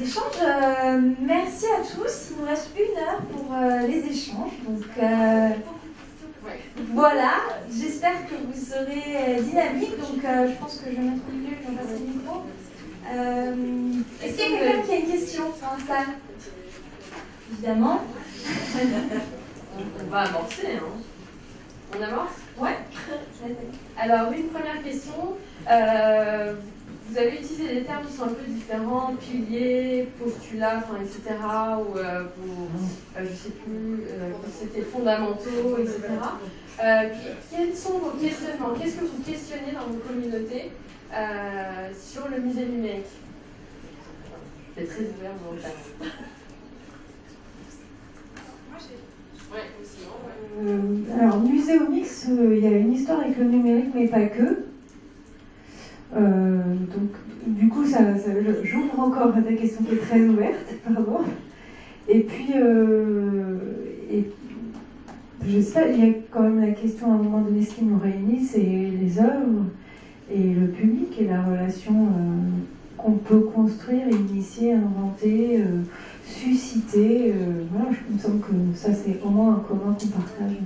échanges. Merci à tous. Il nous reste 1 heure pour les échanges. Donc voilà, j'espère que vous serez dynamique. Donc je pense que je vais mettre au milieu, je vais passer le micro. Est-ce qu'il y a quelqu'un qui a une question dans la salle? Évidemment. On va amorcer, hein. On amorce? Ouais. Alors, une première question. Vous avez utilisé des termes qui sont un peu différents, piliers, postulats, etc. Ou je ne sais plus, c'était fondamentaux, etc. Quels sont vos questionnements? Qu'est-ce que vous questionnez dans vos communautés sur le musée numérique? C'est très ouvert dans le classe. Alors, Muséomix, il y a une histoire avec le numérique, mais pas que. Donc, du coup, j'ouvre encore à ta question qui est très ouverte, pardon. Et puis, je sais pas, il y a quand même la question à un moment donné, ce qui nous réunit, c'est les œuvres et le public et la relation qu'on peut construire, initier, inventer, susciter. Voilà, il me semble que ça, c'est au moins un commun qu'on partage.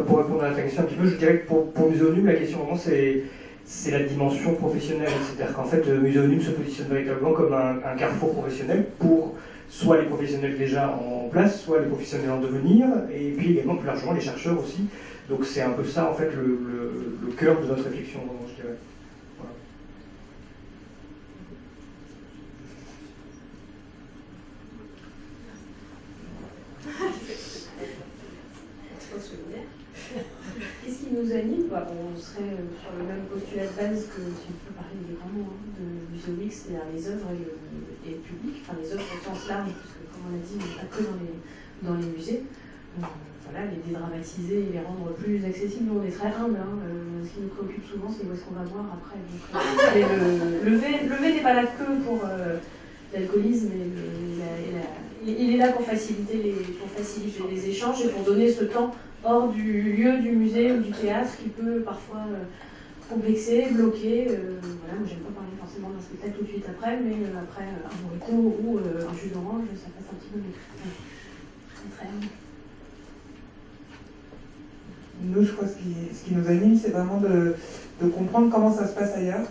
Pour répondre à ta question un petit peu, je dirais que pour Muséonum, la question vraiment c'est la dimension professionnelle. C'est-à-dire qu'en fait, Muséonum se positionne véritablement comme un carrefour professionnel pour soit les professionnels déjà en place, soit les professionnels en devenir, et puis également plus largement les chercheurs aussi. Donc c'est un peu ça en fait le cœur de notre réflexion, vraiment, je dirais. Voilà. Qu'est-ce qui nous anime? On serait sur le même postulat de base que, si on peut parler des grands mots, de Muséomix, c'est-à-dire les œuvres et le public, enfin les œuvres au sens large, parce que comme on l'a dit, pas que dans les musées. Voilà, les dédramatiser et les rendre plus accessibles. Nous, on est très humbles. Ce qui nous préoccupe souvent, c'est où est-ce qu'on va boire après. Donc, le V n'est pas là que pour l'alcoolisme. Il est là pour faciliter les échanges et pour donner ce temps hors du lieu du musée ou du théâtre qui peut parfois complexer, bloquer. Voilà, moi, j'aime pas parler forcément d'un spectacle tout de suite après, mais après un morito ou un jus d'orange, ça passe un petit peu mieux. Très humble. Nous, je crois que ce qui nous anime, c'est vraiment de comprendre comment ça se passe ailleurs,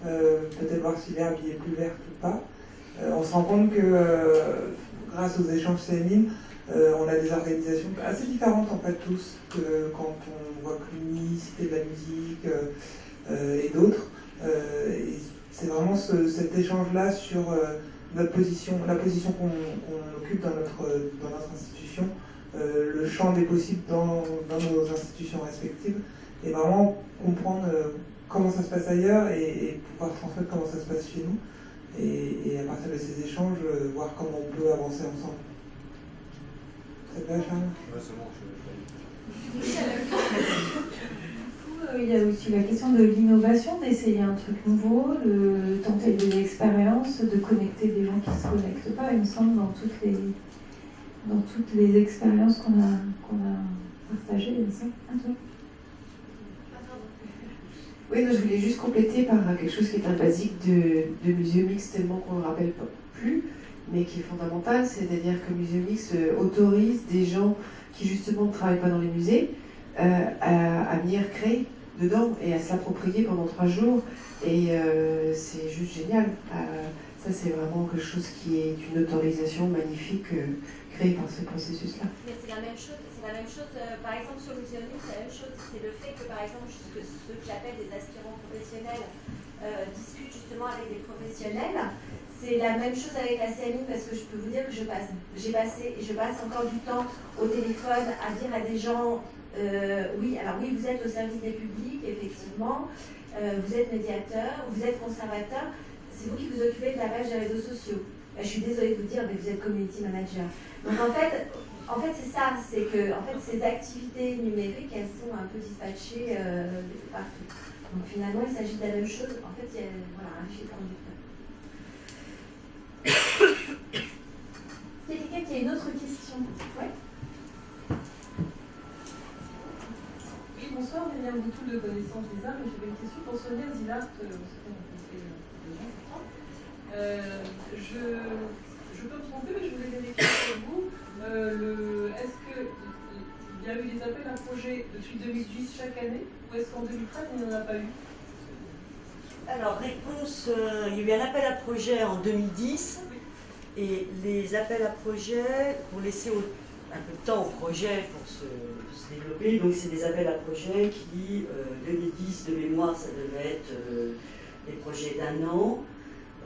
peut-être voir si l'herbe y est plus verte ou pas. On se rend compte que grâce aux échanges CNIM, on a des organisations assez différentes en fait tous, que quand on voit Cluny, Cité de la musique et d'autres. C'est vraiment cet échange-là sur notre position, la position qu'on occupe dans notre institution, le champ des possibles dans nos institutions respectives, et vraiment comprendre comment ça se passe ailleurs et pouvoir transmettre comment ça se passe chez nous, et à partir de ces échanges, voir comment on peut avancer ensemble. Ça te va, Charles? Ouais, c'est bon, Il y a aussi la question de l'innovation, d'essayer un truc nouveau, de tenter des expériences, de connecter des gens qui ne se connectent pas, il me semble, dans toutes les expériences qu'on a partagées. Ça. Oui, non, je voulais juste compléter par quelque chose qui est un basique de Muséomix, tellement qu'on ne le rappelle pas plus, mais qui est fondamental, c'est-à-dire que Muséomix autorise des gens qui justement ne travaillent pas dans les musées à venir créer dedans et à se l'approprier pendant 3 jours, et c'est juste génial. Ça, c'est vraiment quelque chose qui est une autorisation magnifique créée par ce processus-là. Mais c'est la même chose, par exemple sur Muséomix, c'est la même chose, c'est le fait que par exemple ceux que j'appelle des aspirants professionnels discutent justement avec des professionnels. C'est la même chose avec la CNI, parce que je peux vous dire que je passe encore du temps au téléphone à dire à des gens oui, vous êtes au service des publics, effectivement, vous êtes médiateur, vous êtes conservateur, c'est vous qui vous occupez de la page des réseaux sociaux. Je suis désolée de vous dire, mais vous êtes community manager. Donc en fait c'est ça, c'est que en fait, ces activités numériques, elles sont un peu dispatchées partout. Donc finalement, il s'agit de la même chose. En fait, il y a un fil conducteur. Est-ce qu'il y a quelqu'un qui a une autre question? Ouais. Oui, bonsoir, Myriam Boutou de Connaissance des Arts. J'avais une question pour Sonia Zillart, Je peux me tromper, mais je voulais vérifier avec vous. Est-ce qu'il y a eu des appels à projets depuis 2010 chaque année, ou est-ce qu'en 2013 il n'y en a pas eu? Alors, réponse, il y a eu un appel à projet en 2010, et les appels à projet, pour laisser un peu de temps au projet pour se développer, donc c'est des appels à projet qui, 2010 de mémoire, ça devait être des projets d'1 an,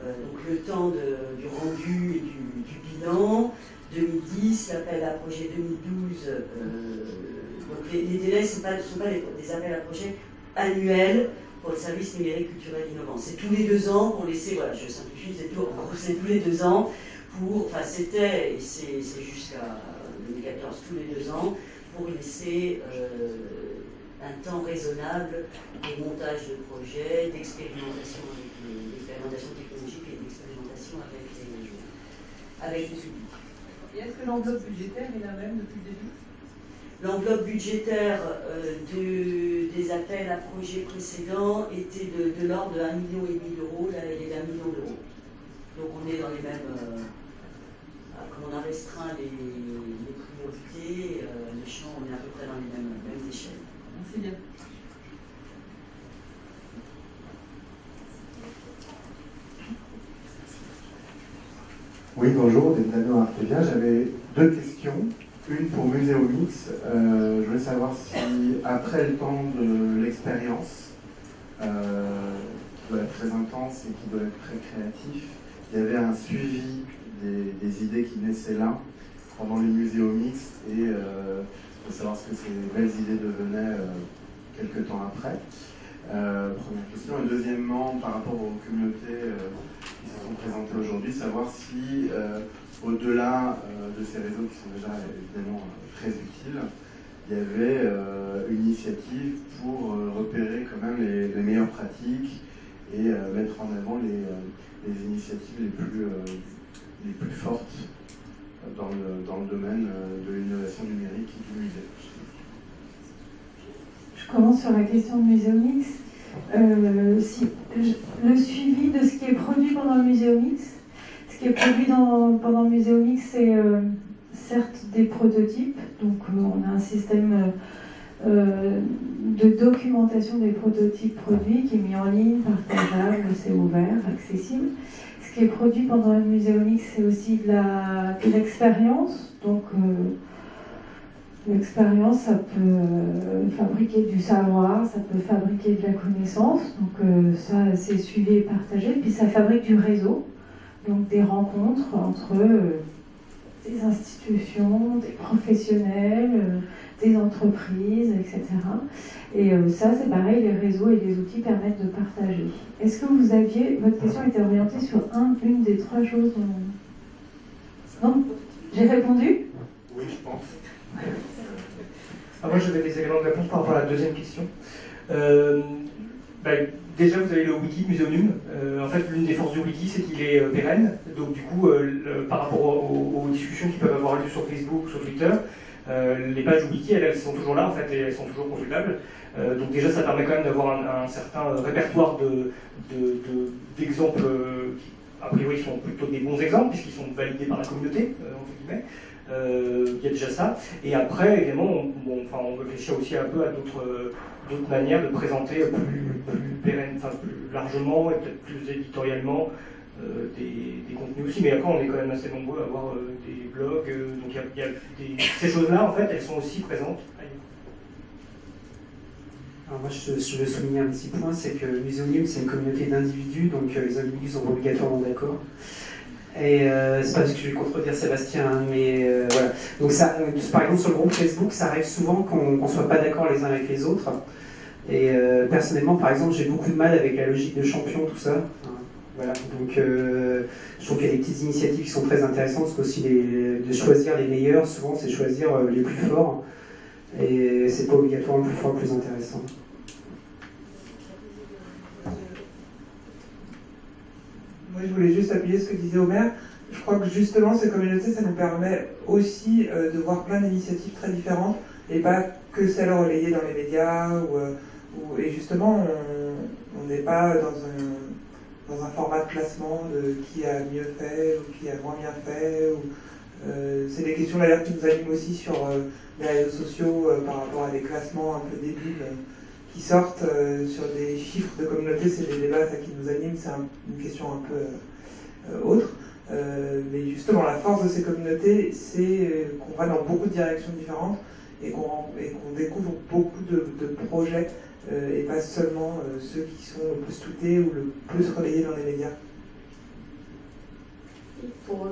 donc le temps du rendu et du bilan. 2010, l'appel à projet 2012, donc les délais ne sont pas des appels à projet annuels pour le service numérique culturel innovant. C'est tous les 2 ans pour laisser, voilà, je simplifie, c'est tous les 2 ans pour, enfin c'était, et c'est jusqu'à 2014, tous les 2 ans, pour laisser un temps raisonnable de montage de projets, d'expérimentation technologique et d'expérimentation avec le public. Et est-ce que l'enveloppe budgétaire est la même depuis le début? L'enveloppe budgétaire des appels à projets précédents était de l'ordre de 1,5 million d'euros, là il est d'1 million d'euros. Donc on est dans les mêmes, comme on a restreint les priorités, les champs, on est à peu près dans les mêmes échelles. Merci bien. Oui, bonjour, Damien Artevia. J'avais 2 questions. Une pour Muséomix. Je voulais savoir si, après le temps de l'expérience, qui doit être très intense et qui doit être très créatif, il y avait un suivi des idées qui naissaient là, pendant les Muséomix, et de savoir ce que ces belles idées devenaient quelques temps après. Première question. Et deuxièmement, par rapport aux communautés qui se sont présentées aujourd'hui, savoir si, au-delà de ces réseaux qui sont déjà évidemment très utiles, il y avait une initiative pour repérer quand même les meilleures pratiques et mettre en avant les initiatives les plus fortes dans le domaine de l'innovation numérique et du musée. Je commence sur la question de Muséomix. Le suivi de ce qui est produit pendant le Muséomix. Ce qui est produit pendant le Muséomix, c'est certes des prototypes. Donc on a un système de documentation des prototypes produits qui est mis en ligne, partageable, c'est ouvert, accessible. Ce qui est produit pendant le Muséomix, c'est aussi de l'expérience. Donc l'expérience, ça peut fabriquer du savoir, ça peut fabriquer de la connaissance, donc ça c'est suivi et partagé, puis ça fabrique du réseau, donc des rencontres entre des institutions, des professionnels, des entreprises, etc. Et ça c'est pareil, les réseaux et les outils permettent de partager. Est-ce que votre question était orientée sur une des 3 choses Non? J'ai répondu? Oui, je pense. Moi j'avais des éléments de réponse par rapport à la deuxième question. Déjà vous avez le wiki Muséonum. En fait l'une des forces du wiki c'est qu'il est pérenne. Donc du coup par rapport aux discussions qui peuvent avoir lieu sur Facebook, sur Twitter, les pages wiki elles sont toujours là en fait et elles sont toujours consultables. Donc déjà ça permet quand même d'avoir un certain répertoire d'exemples qui a priori sont plutôt des bons exemples puisqu'ils sont validés par la communauté entre guillemets. Il y a déjà ça. Et après, évidemment, on réfléchit aussi un peu à d'autres manières de présenter plus largement et peut-être plus éditorialement des contenus aussi. Mais après, on est quand même assez nombreux à avoir des blogs. Donc il y a ces choses-là, en fait, elles sont aussi présentes. Alors moi, je veux souligner un petit point, c'est que Muséonum, c'est une communauté d'individus, donc les individus sont obligatoirement d'accord. Et c'est pas parce que je vais contredire Sébastien, hein, mais voilà. Donc ça, par exemple sur le groupe Facebook, ça arrive souvent qu'on ne soit pas d'accord les uns avec les autres. Et personnellement, par exemple, j'ai beaucoup de mal avec la logique de champion, tout ça. Voilà. Donc je trouve qu'il y a des petites initiatives qui sont très intéressantes, parce qu'aussi de choisir les meilleurs, souvent c'est choisir les plus forts. Et c'est pas obligatoirement le plus fort, le plus intéressant. Moi, je voulais juste appuyer ce que disait Omer. Je crois que justement, ces communautés, ça nous permet aussi de voir plein d'initiatives très différentes et pas que celles relayées dans les médias. Et justement, on n'est pas dans un format de classement de qui a mieux fait ou qui a moins bien fait. C'est des questions d'ailleurs qui nous animent aussi sur les réseaux sociaux par rapport à des classements un peu débiles qui sortent sur des chiffres de communauté. C'est des débats ça, qui nous animent, c'est une question un peu autre. Mais justement, la force de ces communautés, c'est qu'on va dans beaucoup de directions différentes et qu'on découvre beaucoup de projets et pas seulement ceux qui sont le plus tweetés ou le plus relayés dans les médias. Pour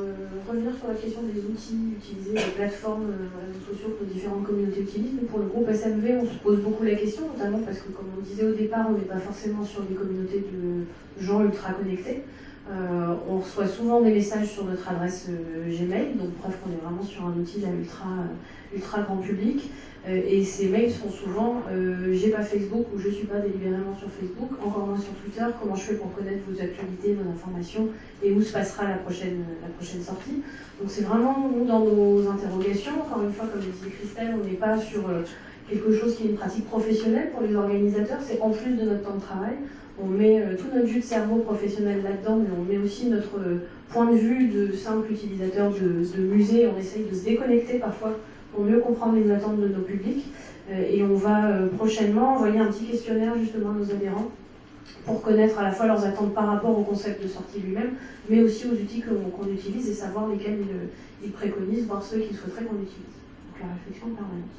revenir sur la question des outils utilisés, des plateformes, réseaux sociaux que différentes communautés utilisent, nous, pour le groupe SMV, on se pose beaucoup la question, notamment parce que, comme on disait au départ, on n'est pas forcément sur des communautés de gens ultra connectés. On reçoit souvent des messages sur notre adresse Gmail, donc preuve qu'on est vraiment sur un outil ultra grand public. Et ces mails sont souvent j'ai pas Facebook ou je suis pas délibérément sur Facebook, encore moins sur Twitter, comment je fais pour connaître vos actualités, vos informations et où se passera la prochaine sortie. Donc c'est vraiment nous dans nos interrogations, encore une fois comme le disait Christelle, on n'est pas sur quelque chose qui est une pratique professionnelle pour les organisateurs, c'est en plus de notre temps de travail. On met tout notre jus de cerveau professionnel là-dedans, mais on met aussi notre point de vue de simple utilisateur de musée, on essaye de se déconnecter parfois pour mieux comprendre les attentes de nos publics. Et on va prochainement envoyer un petit questionnaire justement à nos adhérents pour connaître à la fois leurs attentes par rapport au concept de sortie lui-même, mais aussi aux outils qu'on utilise et savoir lesquels ils préconisent, voire ceux qu'ils souhaiteraient qu'on utilise. Donc la réflexion permanente.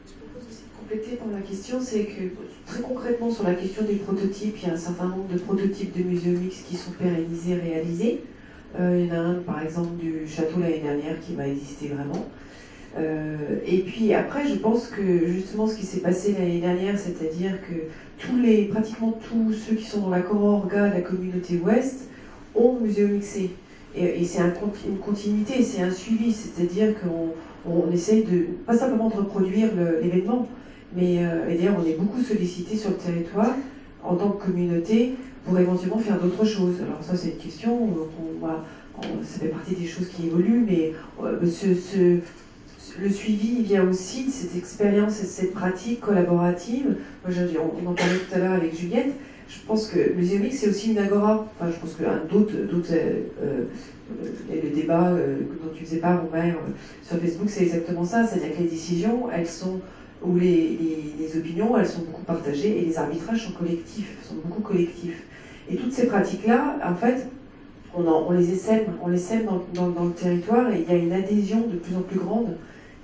Je propose aussi de compléter pour la question, c'est que très concrètement sur la question des prototypes, il y a un certain nombre de prototypes de muséomix qui sont pérennisés, réalisés. Il y en a un, par exemple, du château l'année dernière qui va exister vraiment. Et puis après, je pense que justement ce qui s'est passé l'année dernière, c'est-à-dire que pratiquement tous ceux qui sont dans l'accord orga de la communauté ouest ont muséomixé. Et c'est une continuité, c'est un suivi, c'est-à-dire qu'on essaye pas simplement de reproduire l'événement, mais d'ailleurs on est beaucoup sollicité sur le territoire en tant que communauté pour éventuellement faire d'autres choses. Alors ça c'est une question, ça fait partie des choses qui évoluent, mais le suivi vient aussi de cette expérience et de cette pratique collaborative. Moi, on en parlait tout à l'heure avec Juliette, je pense que Muséomix c'est aussi une agora. Enfin, je pense que le débat dont tu faisais part, Omer, sur Facebook, c'est exactement ça, c'est-à-dire que les décisions, ou les opinions, elles sont beaucoup partagées et les arbitrages sont beaucoup collectifs. Et toutes ces pratiques-là, en fait, on les essaime dans le territoire et il y a une adhésion de plus en plus grande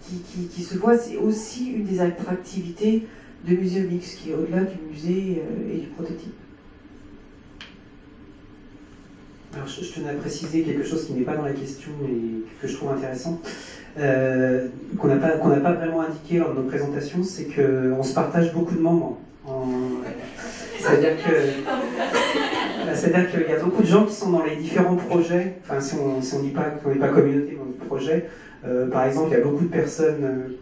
qui se voit. C'est aussi une des attractivités de Muséomix, qui est au-delà du musée et du prototype. Alors je tenais à préciser quelque chose qui n'est pas dans la question mais que je trouve intéressant, qu'on n'a pas vraiment indiqué lors de nos présentations, c'est qu'on se partage beaucoup de membres. C'est-à-dire qu'il y a beaucoup de gens qui sont dans les différents projets, enfin si on dit pas qu'on n'est pas communauté, mais on dit projet. Par exemple, il y a beaucoup de personnes...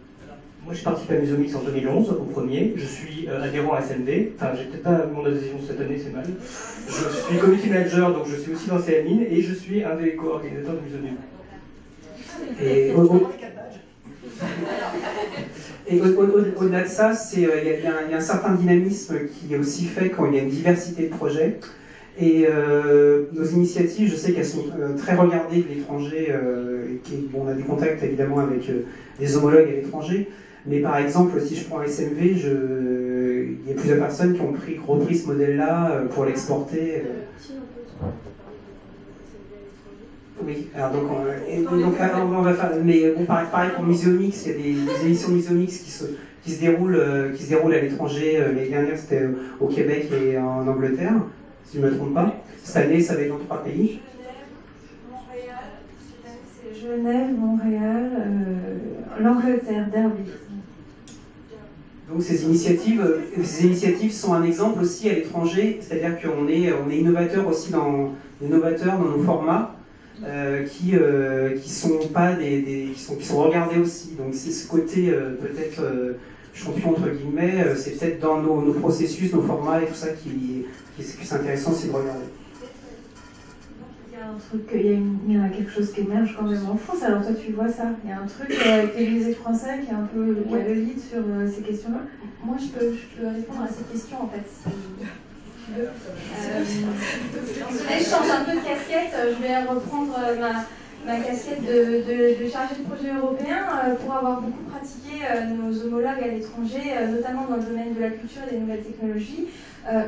Moi, j'ai participé à Muséomix en 2011, au premier. Je suis adhérent à SMV. Enfin, j'ai peut-être pas mon adhésion cette année, c'est mal. Je suis community manager, donc je suis aussi dans CMIN, et je suis un des co-organisateurs de Muséomix. Et au-delà de ça, il y a un certain dynamisme qui est aussi fait quand il y a une diversité de projets. Et nos initiatives, je sais qu'elles sont très regardées de l'étranger. On a des contacts évidemment avec des homologues à l'étranger. Mais par exemple, si je prends SMV, il y a plusieurs personnes qui ont repris ce modèle-là pour l'exporter. Oui, alors donc on va faire. Mais bon, pareil pour Muséomix, il y a des émissions Muséomix qui se déroulent à l'étranger. L'année dernière, c'était au Québec et en Angleterre, si je ne me trompe pas. Cette année, ça va être dans 3 pays. Genève, Montréal, l'Angleterre, Derby. Donc ces initiatives sont un exemple aussi à l'étranger, c'est-à-dire qu'on est innovateur aussi dans nos formats qui sont regardés aussi. Donc c'est ce côté peut-être champion entre guillemets, c'est peut-être dans nos processus, nos formats et tout ça qui est intéressant aussi de regarder. Il y a quelque chose qui émerge quand même en France, alors toi tu vois ça, il y a un truc avec les musées français qui est un peu le lead sur ces questions-là. Moi je peux répondre à cette question en fait. tu veux. Désolée, je change un peu de casquette. Je vais reprendre ma casquette de chargée de projet européen pour avoir beaucoup pratiqué nos homologues à l'étranger, notamment dans le domaine de la culture et des nouvelles technologies.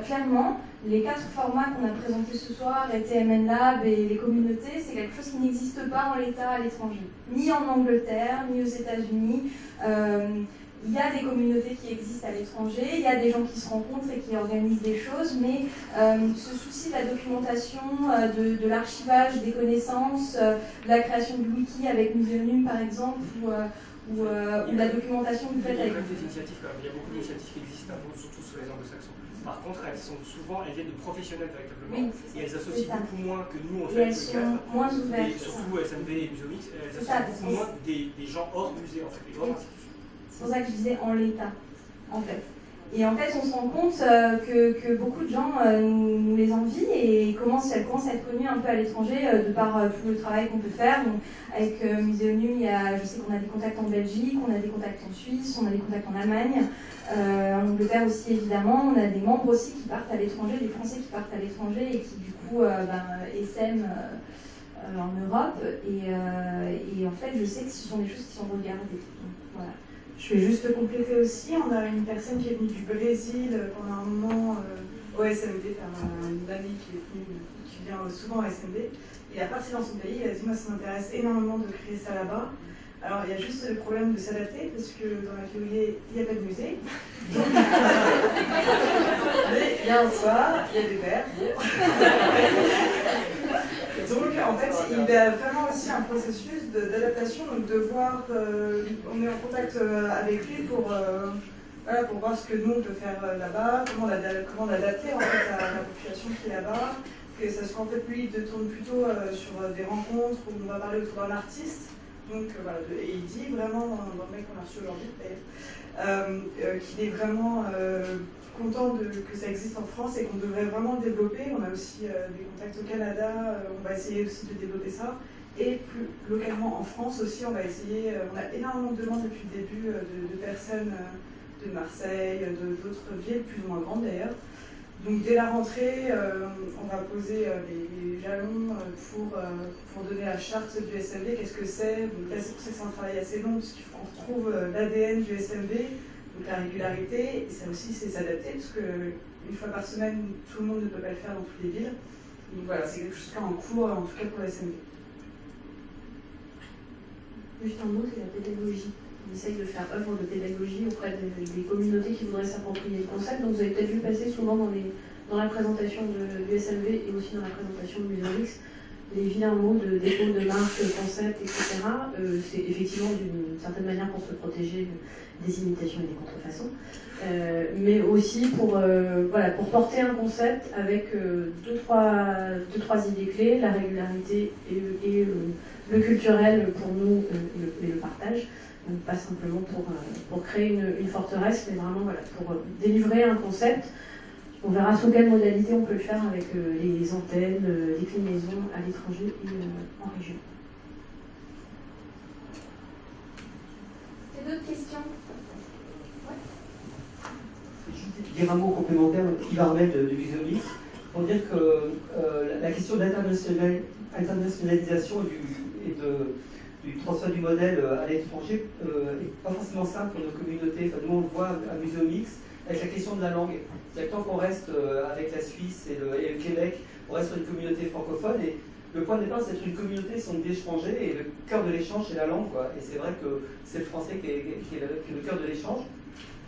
Clairement, les 4 formats qu'on a présentés ce soir, les TMN Lab et les communautés, c'est quelque chose qui n'existe pas en l'état à l'étranger, ni en Angleterre, ni aux États-Unis. Il y a des communautés qui existent à l'étranger, il y a des gens qui se rencontrent et qui organisent des choses, mais ce souci de la documentation, de l'archivage des connaissances, de la création du wiki avec Museonum par exemple, ou la documentation que vous faites avec... Il y a beaucoup d'initiatives qui existent, surtout sur les anglo-saxons. Par contre, elles viennent de professionnels véritablement, et elles associent beaucoup moins que nous, en fait. Et elles sont moins ouvertes. Et surtout SMB et Museomix, elles associent beaucoup moins des gens hors musée, en fait, des hors institutions. C'est pour ça que je disais en l'état, en fait. Et en fait, on se rend compte que beaucoup de gens nous les envient et elles commencent à être connues un peu à l'étranger de par tout le travail qu'on peut faire. Donc, avec Museonum, je sais qu'on a des contacts en Belgique, on a des contacts en Suisse, on a des contacts en Allemagne, en Angleterre aussi évidemment. On a des membres aussi qui partent à l'étranger, des Français qui partent à l'étranger et qui du coup essaiment en Europe. Et en fait, je sais que ce sont des choses qui sont regardées. Donc, voilà. Je vais juste compléter aussi, on a une personne qui est venue du Brésil pendant un moment au SMB, une amie qui vient souvent au SMB, et à partir dans son pays, elle a dit moi ça m'intéresse énormément de créer ça là-bas. Alors il y a juste le problème de s'adapter, parce que dans la Février, il n'y a pas de musée. Mais il y a un soir, il y a des verres. Donc en fait, il y a vraiment aussi un processus d'adaptation, donc de voir, on est en contact avec lui pour voir ce que nous on peut faire là-bas, comment l'adapter en fait à la population qui est là-bas, que ça soit en fait lui il tourne plutôt sur des rencontres où on va parler autour d'un artiste. Donc voilà, et il dit vraiment dans le mail qu'on a reçu aujourd'hui d'ailleurs, qu'il est vraiment content que ça existe en France et qu'on devrait vraiment le développer. On a aussi des contacts au Canada, on va essayer aussi de développer ça. Et plus localement en France aussi, on va essayer, on a énormément de demandes depuis le début de personnes de Marseille, d'autres villes, plus ou moins grandes d'ailleurs. Donc dès la rentrée, on va poser les jalons pour donner la charte du SMB. Qu'est-ce que c'est? Donc là, c'est pour ça que c'est un travail assez long, parce qu'on retrouve l'ADN du SMB, donc la régularité, et ça aussi c'est s'adapter, parce qu'une fois par semaine, tout le monde ne peut pas le faire dans toutes les villes. Donc voilà, c'est quelque chose qui est en cours, en tout cas pour le SMB. Juste un mot, c'est la pédagogie. On essaye de faire œuvre de pédagogie auprès des communautés qui voudraient s'approprier le concept. Donc vous avez peut-être vu passer souvent dans la présentation du SMB et aussi dans la présentation de Museomix les vilains mots de dépôt de marque, concept, etc. C'est effectivement d'une certaine manière pour se protéger des imitations et des contrefaçons, mais aussi pour porter un concept avec deux, trois idées clés, la régularité et le culturel pour nous et le partage. Donc pas simplement pour créer une forteresse, mais vraiment pour délivrer un concept. On verra sous quelle modalité on peut le faire avec les antennes, déclinaisons à l'étranger et en région. Est-ce qu'il y a d'autres questions? Je vais dire un mot complémentaire qui va remettre de Museomix pour dire que la question d'internationalisation et du transfert du modèle à l'étranger n'est pas forcément simple pour nos communautés. Enfin, nous, on le voit à Museomix avec la question de la langue. C'est-à-dire que tant qu'on reste avec la Suisse et le Québec, on reste sur une communauté francophone. Et le point de départ, c'est d'être une communauté sont d'échanger. Et le cœur de l'échange, c'est la langue, quoi. Et c'est vrai que c'est le français qui est le cœur de l'échange.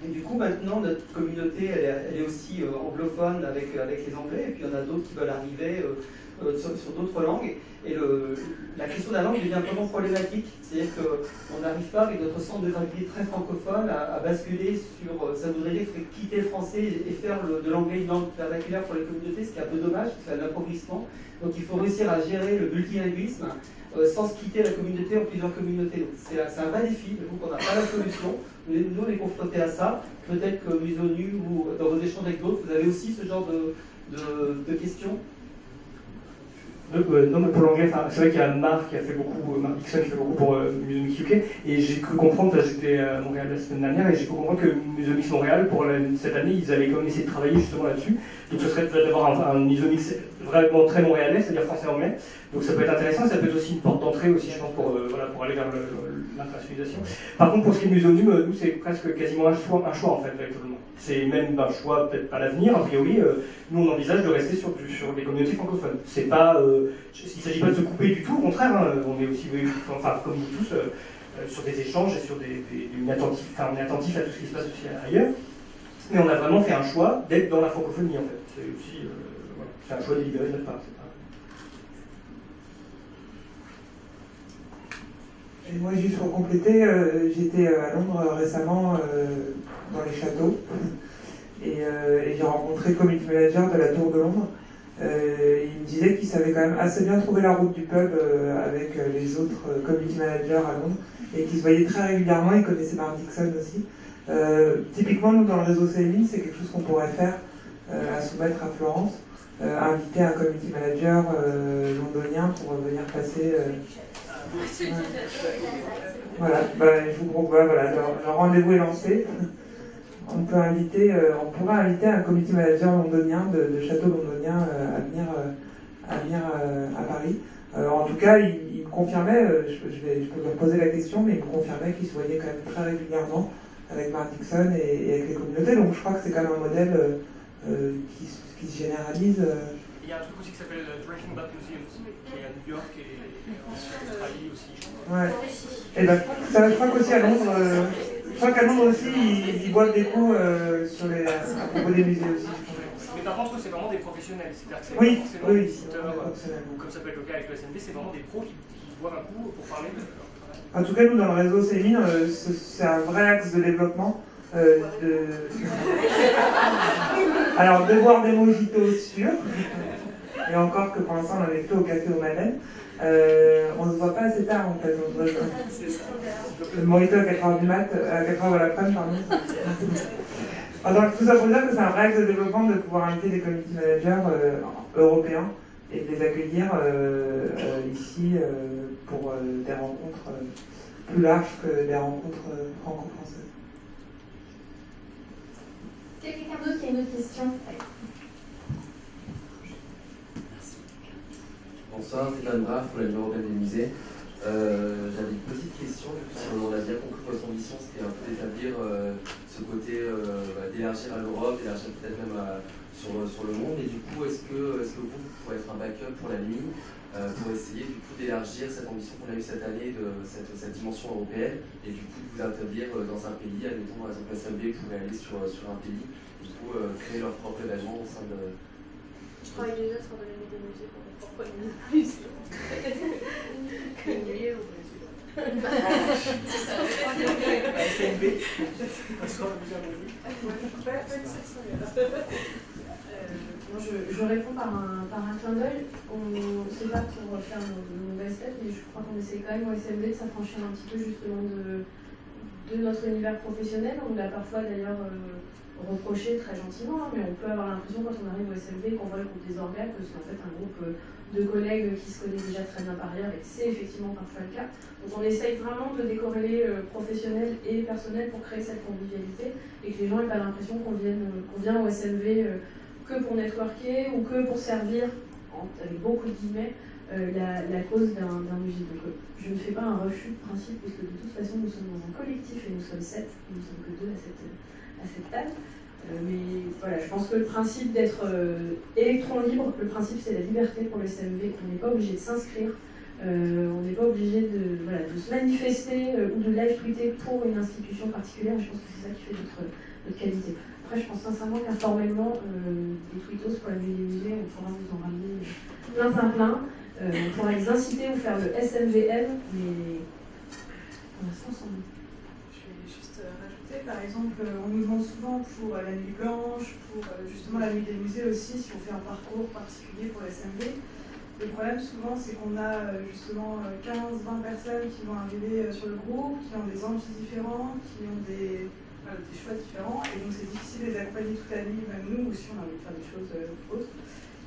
Et du coup, maintenant, notre communauté, elle est aussi anglophone avec les Anglais. Et puis, il y en a d'autres qui veulent arriver sur d'autres langues. Et la question de la langue devient vraiment problématique. C'est-à-dire qu'on n'arrive pas, avec notre centre de gravité très francophone, à basculer sur... Ça voudrait dire qu'il faut quitter le français et faire de l'anglais une langue vernaculaire pour les communautés, ce qui est un peu dommage, c'est un appauvrissement. Donc il faut réussir à gérer le multilinguisme sans se quitter la communauté en plusieurs communautés. C'est un vrai défi, donc on n'a pas la solution. Nous, on est confrontés à ça. Peut-être que Museonum ou dans vos échanges avec d'autres, vous avez aussi ce genre de questions. Non, mais pour l'anglais, c'est vrai qu'il y a Marc qui a fait beaucoup, Marc Dixon qui fait beaucoup pour Muséomix UK, et j'ai cru comprendre, j'étais à Montréal la semaine dernière, et j'ai cru comprendre que Muséomix Montréal, pour cette année, ils allaient quand même essayer de travailler justement là-dessus. Donc ce serait d'avoir un Muséomix vraiment très montréalais, c'est-à-dire français-anglais. Donc ça peut être intéressant, ça peut être aussi une porte d'entrée aussi, je pense, pour aller vers l'internationalisation. Par contre, pour ce qui est Muséonum, nous, c'est presque quasiment un choix en fait, véritablement. C'est même un choix, peut-être pas l'avenir, a priori. Nous, on envisage de rester sur des communautés francophones. C'est pas, il ne s'agit pas de se couper du tout, au contraire, hein, on est aussi, enfin, comme vous tous, sur des échanges et sur on est attentif à tout ce qui se passe aussi ailleurs. Mais on a vraiment fait un choix d'être dans la francophonie, en fait. C'est aussi, voilà, c'est un choix délibéré de notre part. Et moi, juste pour compléter, j'étais à Londres récemment dans les châteaux et j'ai rencontré le community manager de la Tour de Londres. Il me disait qu'il savait quand même assez bien trouver la route du pub avec les autres community managers à Londres et qu'ils se voyaient très régulièrement. Il connaissait Mark Dixon aussi. Typiquement, nous, dans le réseau CMI, c'est quelque chose qu'on pourrait faire à soumettre à Florence, inviter un community manager londonien pour venir passer. Voilà, je vous propose, voilà, le rendez-vous est lancé. On pourrait inviter un community manager londonien de château londonien à venir à Paris. En tout cas, il me confirmait, je peux lui reposer la question, mais il me confirmait qu'il se voyait quand même très régulièrement avec Mark Dixon et avec les communautés. Donc je crois que c'est quand même un modèle qui se généralise. Il y a un truc aussi qui s'appelle Drinking Back Museums, qui est à New York et en Australie aussi. Ouais. Et ben, je crois qu'aussi à Londres, je crois qu'à Londres aussi, ils boivent des coups à propos des musées aussi. Mais par contre, c'est vraiment des professionnels, c'est-à-dire que c'est oui, pas forcément oui, des visiteurs, ou comme ça peut être le cas avec le SNB, c'est vraiment des pros qui boivent un coup pour parler de leur travail. En tout cas, nous, dans le réseau Céline, c'est un vrai axe de développement. Alors, de boire des mojitos sûrs, et encore que pour l'instant, on en est plutôt au café aux madeleines. On ne se voit pas assez tard en fait. Le mojito à 4h du mat, à 4h de l'après-midi, pardon. Alors, tout ça pour dire que c'est un vrai axe de développement de pouvoir inviter des community managers européens et de les accueillir ici pour des rencontres plus larges que des rencontres franco-françaises. Est-ce qu'il y a quelqu'un d'autre qui a une autre question? Bonsoir, Stéphane Braff pour la Ligue européenne des musées. J'avais une petite question, si on a bien compris votre ambition, c'était un peu d'établir ce côté d'élargir à l'Europe, d'élargir peut-être même sur le monde, et du coup, est-ce que vous pourrez être un backup pour la ligne pour essayer du coup d'élargir cette ambition qu'on a eue cette année, de cette dimension européenne, et du coup de vous établir dans un pays, admettons par exemple SMB pourrait aller sur un pays, et du coup créer leur propre événement au sein de... Je travaille déjà sur de l'année des musées pour mon propre musée. Une nuit au Brésil. SNB. Je réponds par un clin d'œil. C'est pas pour faire une mauvaise tête, mais je crois qu'on essaie quand même au SMB de s'affranchir un petit peu justement de notre univers professionnel. On l'a parfois d'ailleurs reproché très gentiment, mais on peut avoir l'impression quand on arrive au SMB qu'on voit le groupe des organes que c'est en fait un groupe de collègues qui se connaissent déjà très bien par ailleurs, et c'est effectivement parfois le cas. Donc on essaye vraiment de décorréler professionnel et personnel pour créer cette convivialité et que les gens n'aient pas l'impression qu'on vient au SMV que pour networker ou que pour servir, avec beaucoup de guillemets, la cause d'un musée. Donc je ne fais pas un refus de principe puisque de toute façon nous sommes dans un collectif et nous sommes 7, nous ne sommes que 2 à cette table. Mais voilà, je pense que le principe d'être électron libre, le principe c'est la liberté pour le SMV. On n'est pas obligé de s'inscrire, on n'est pas obligé de se manifester ou de live tweeter pour une institution particulière. Je pense que c'est ça qui fait notre qualité. Après, je pense sincèrement qu'informellement, des tweetos pour la nuit des musées, on pourra vous en ramener plein. On pourra les inciter ou faire le SMVM, mais pour l'instant, sans doute. Par exemple, on nous demande souvent pour la nuit blanche, pour justement la nuit des musées aussi, si on fait un parcours particulier pour l'SMB. Le problème souvent, c'est qu'on a justement 15-20 personnes qui vont arriver sur le groupe, qui ont des envies différentes, qui ont des choix différents, et donc c'est difficile de les accompagner toute la nuit, même nous aussi on a envie de faire des choses autres.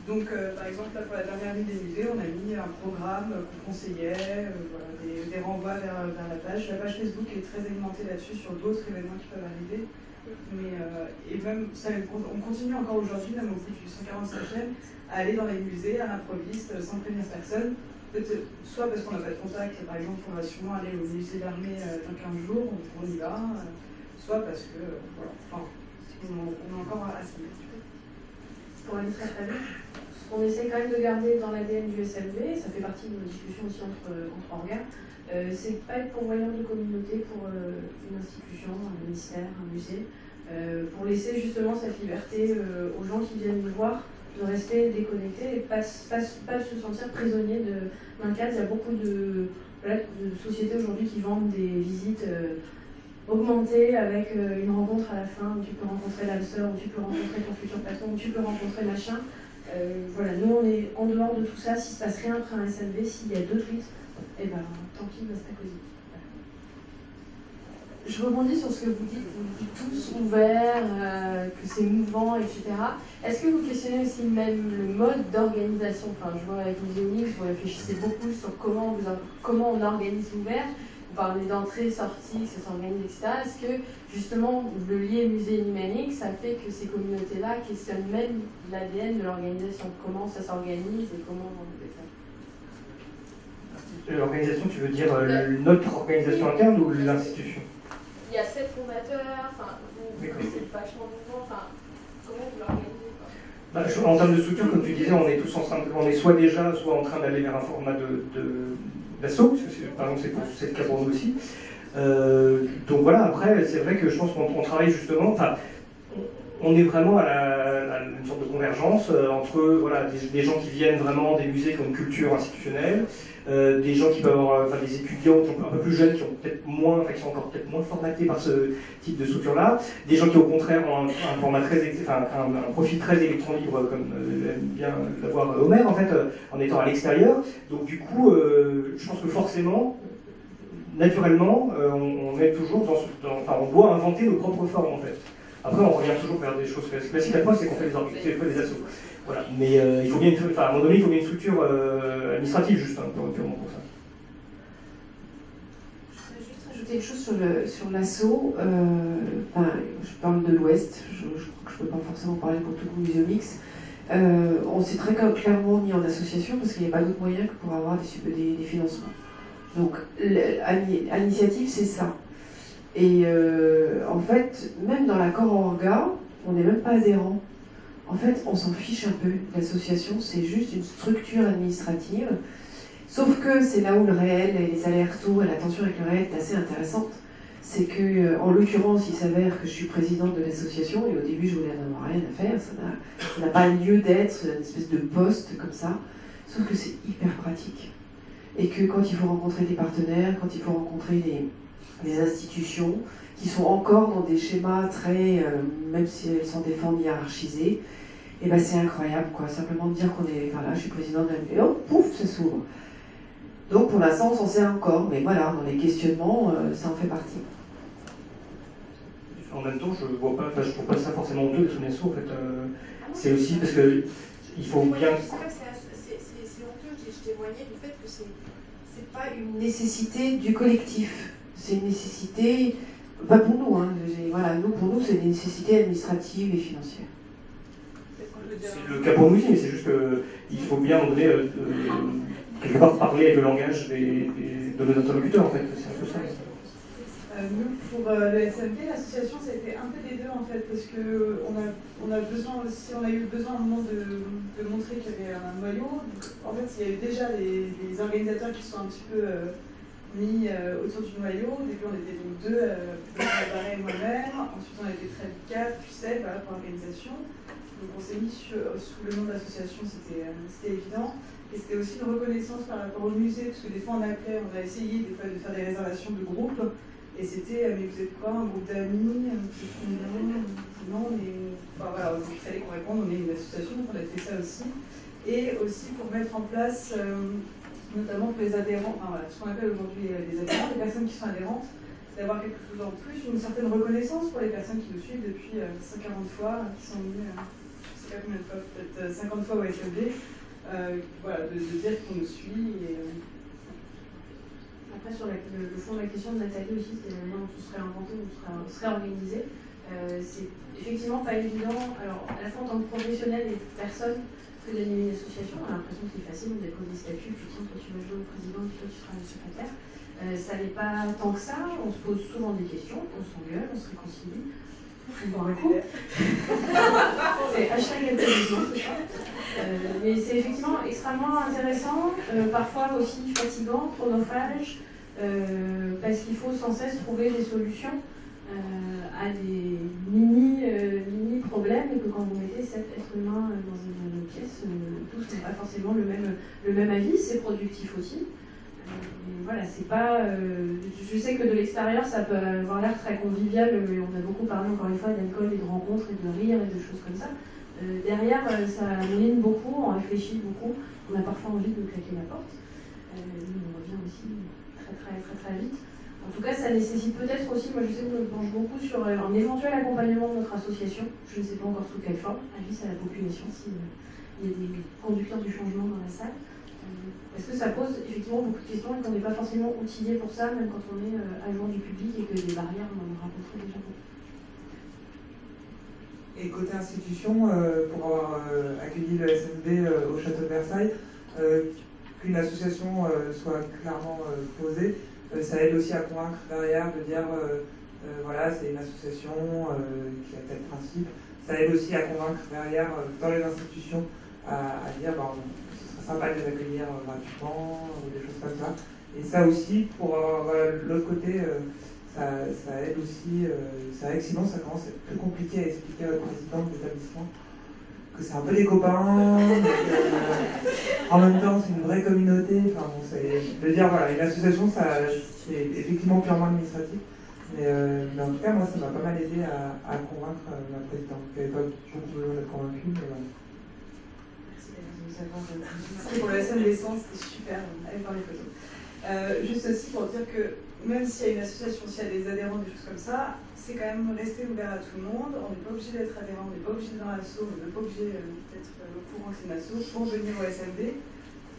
Donc, par exemple, là, pour la dernière nuit des musées, on a mis un programme qu'on conseillait, voilà, des renvois vers la page. La page Facebook est très alimentée là-dessus sur d'autres événements qui peuvent arriver. Mais, et même, ça, on continue encore aujourd'hui, même au bout du 145e, à aller dans les musées à l'improviste sans prévenir personne. Soit parce qu'on n'a pas de contact, par exemple, on va sûrement aller au musée d'armée dans 15 jours, on y va, soit parce que, voilà, enfin, on est encore à ce niveau. Pour aller très très vite, on essaie quand même de garder dans l'ADN du SMV, ça fait partie de nos discussions aussi entre organes, c'est pas être pourvoyeur de communauté pour une institution, un ministère, un musée, pour laisser justement cette liberté aux gens qui viennent nous voir, de rester déconnectés et pas se sentir prisonnier d'un cadre. Il y a beaucoup de sociétés aujourd'hui qui vendent des visites augmentées avec une rencontre à la fin où tu peux rencontrer l'âme sœur, où tu peux rencontrer ton futur patron, où tu peux rencontrer machin. Voilà, nous on est en dehors de tout ça. S'il se passe rien après un SMV, s'il y a 2 tweets, eh ben tant pis, basta cosy. Je rebondis sur ce que vous dites tous ouverts, que c'est mouvant, etc. Est-ce que vous questionnez aussi même le mode d'organisation? Enfin, je vois avec Muséomix, vous réfléchissez beaucoup sur comment on organise l'ouvert. Vous parlez d'entrée, sortie, que ça s'organise, etc. Est-ce que justement le lien musée numérique, ça fait que ces communautés-là questionnent même l'ADN de l'organisation? Comment ça s'organise et comment on fait ça? L'organisation, tu veux dire notre organisation interne ou l'institution? Il y a 7 fondateurs, enfin, c'est vachement mouvement, enfin, comment vous l'organisez? En termes de structure, comme tu disais, on est tous on est soit déjà, soit en train d'aller vers un format d'assaut, parce que par exemple c'est le cas pour nous aussi. Donc voilà, après, c'est vrai que je pense qu'on travaille justement, enfin, on est vraiment à une sorte de convergence entre voilà, des gens qui viennent vraiment des musées qui ont une culture institutionnelle, des gens qui peuvent avoir des étudiants un peu plus jeunes qui ont peut-être moins, qui sont encore peut-être moins formatés par ce type de structure-là, des gens qui au contraire ont un format un profil très électron libre comme aime bien l'avoir Omer en fait, en étant à l'extérieur. Donc du coup, je pense que forcément, naturellement, on est toujours on doit inventer nos propres formes en fait. Après, on revient toujours vers des choses classiques. La preuve, c'est qu'on fait des assos. Voilà. Mais il faut bien à un moment donné, il faut bien une structure administrative, juste, purement pour ça. Je voudrais juste rajouter une chose sur l'asso. Je parle de l'Ouest, je crois que je ne peux pas forcément parler pour tout le Muséomix. On s'est très clairement mis en association parce qu'il n'y a pas d'autre moyen que pour avoir des financements. Donc, à l'initiative, c'est ça. Et en fait, même dans l'accord orga, on n'est même pas adhérent. En fait, on s'en fiche un peu. L'association, c'est juste une structure administrative. Sauf que c'est là où le réel et les allers-retours et la tension avec le réel est assez intéressante. C'est que, en l'occurrence, il s'avère que je suis présidente de l'association et au début, je voulais en avoir rien à faire. Ça n'a pas lieu d'être une espèce de poste comme ça. Sauf que c'est hyper pratique. Et que quand il faut rencontrer des partenaires, quand il faut rencontrer des institutions qui sont encore dans des schémas très, même si elles sont des formes hiérarchisées, et ben c'est incroyable, quoi. Simplement de dire qu'on est, enfin là, je suis présidente de la... Et hop, pouf, ça s'ouvre. Donc pour l'instant, on s'en sert encore, mais voilà, dans les questionnements, ça en fait partie. En même temps, je trouve pas ça forcément honteux d'être une asso, en fait. C'est aussi parce que il faut bien... C'est honteux, je témoignais du fait que c'est pas une nécessité du collectif. C'est une nécessité, pas pour nous, hein, voilà, pour nous, c'est une nécessité administrative et financière. C'est le cas pour nous aussi, mais c'est juste qu'il faut bien, à un moment donné, quelque part parler avec le langage de nos interlocuteurs, en fait. C'est un peu ça. Nous, pour le SMV, l'association, ça a été un peu des deux, en fait, parce qu'on a besoin aussi, on a eu besoin à un moment de montrer qu'il y avait un noyau. Donc, en fait, il y a eu déjà les organisateurs qui sont un petit peu... mis autour du noyau. Au début, on était donc 2, Barret et moi-même. Ensuite, on a été très vite 4, puis 7, voilà, pour l'organisation. Donc, on s'est mis sous le nom d'association, c'était évident. Et c'était aussi une reconnaissance par rapport au musée, parce que des fois, on a essayé des fois de faire des réservations de groupe. Et c'était, mais vous êtes quoi, un groupe d'amis, non, mais... Enfin, voilà, donc il fallait qu'on réponde, on est une association, donc on a fait ça aussi. Et aussi pour mettre en place... notamment pour les adhérents, enfin voilà, ce qu'on appelle aujourd'hui les adhérents, les personnes qui sont adhérentes, c'est d'avoir quelque chose en plus, une certaine reconnaissance pour les personnes qui nous suivent depuis 140 fois, qui sont venues sais pas combien de fois, peut-être 50 fois au SLB, voilà, de dire qu'on nous suit. Et, Après, sur le fond de la question de Nathalie aussi, c'était la manière dont on serait inventé, on serait organisé. C'est effectivement pas évident, alors à la fois en tant que professionnel et personne, que d'animer une association. On a l'impression que c'est facile, on dépose des statuts, puis tiens, toi tu vas jouer au président, puis toi tu seras le secrétaire. Ça n'est pas tant que ça, on se pose souvent des questions, on s'engueule, on se réconcilie. On boit un coup. C'est #LPVision, c'est ça. Mais c'est effectivement extrêmement intéressant, parfois aussi fatigant, chronophage, parce qu'il faut sans cesse trouver des solutions à des mini-problèmes, et que quand vous mettez 7 êtres humains dans une pièce, tous n'ont pas forcément le même avis, c'est productif aussi. Voilà, c'est pas. Je sais que de l'extérieur, ça peut avoir l'air très convivial, mais on a beaucoup parlé encore une fois d'alcool et de rencontres et de rire et de choses comme ça. Derrière, ça mouline beaucoup, on réfléchit beaucoup, on a parfois envie de claquer la porte. On revient aussi très vite. En tout cas, ça nécessite peut-être aussi, moi je sais que je me penche beaucoup sur un éventuel accompagnement de notre association, je ne sais pas encore sous quelle forme, avis à la population s'il y a des conducteurs du changement dans la salle. Parce que ça pose effectivement beaucoup de questions et qu'on n'est pas forcément outillé pour ça, même quand on est agent du public et que des barrières, on en a rencontré déjà beaucoup. Et côté institution, pour avoir accueilli le SNB au château de Versailles, qu'une association soit clairement posée, ça aide aussi à convaincre derrière de dire voilà, c'est une association qui a tel principe. Ça aide aussi à convaincre derrière dans les institutions à dire ce serait sympa de les accueillir gratuitement ou des choses comme ça. Et ça aussi, pour l'autre côté, ça aide aussi, sinon ça commence à être plus compliqué à expliquer à votre président de l'établissement que c'est un peu des copains, en même temps c'est une vraie communauté, enfin bon, de dire voilà, une association c'est effectivement purement administratif, mais en tout cas moi ça m'a pas mal aidé à convaincre ma présidente, qui n'avait pas beaucoup besoin d'être convaincue, mais voilà. Merci pour le SM d'essence, c'était super, allez voir les photos. Juste aussi pour dire que même s'il y a une association, s'il y a des adhérents, des choses comme ça, c'est quand même rester ouvert à tout le monde. On n'est pas obligé d'être adhérent, on n'est pas obligé d'être dans l'asso, on n'est pas obligé d'être au courant que c'est une asso pour venir au SMD.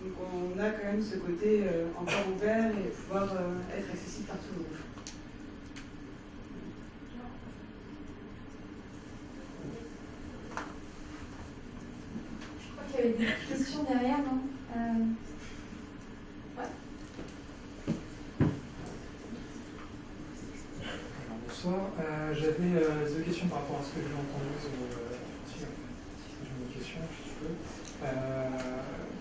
Donc on a quand même ce côté encore ouvert et pouvoir être accessible par tout le monde. Je crois qu'il y avait des questions derrière, non Bonsoir, j'avais deux questions par rapport à ce que j'ai entendu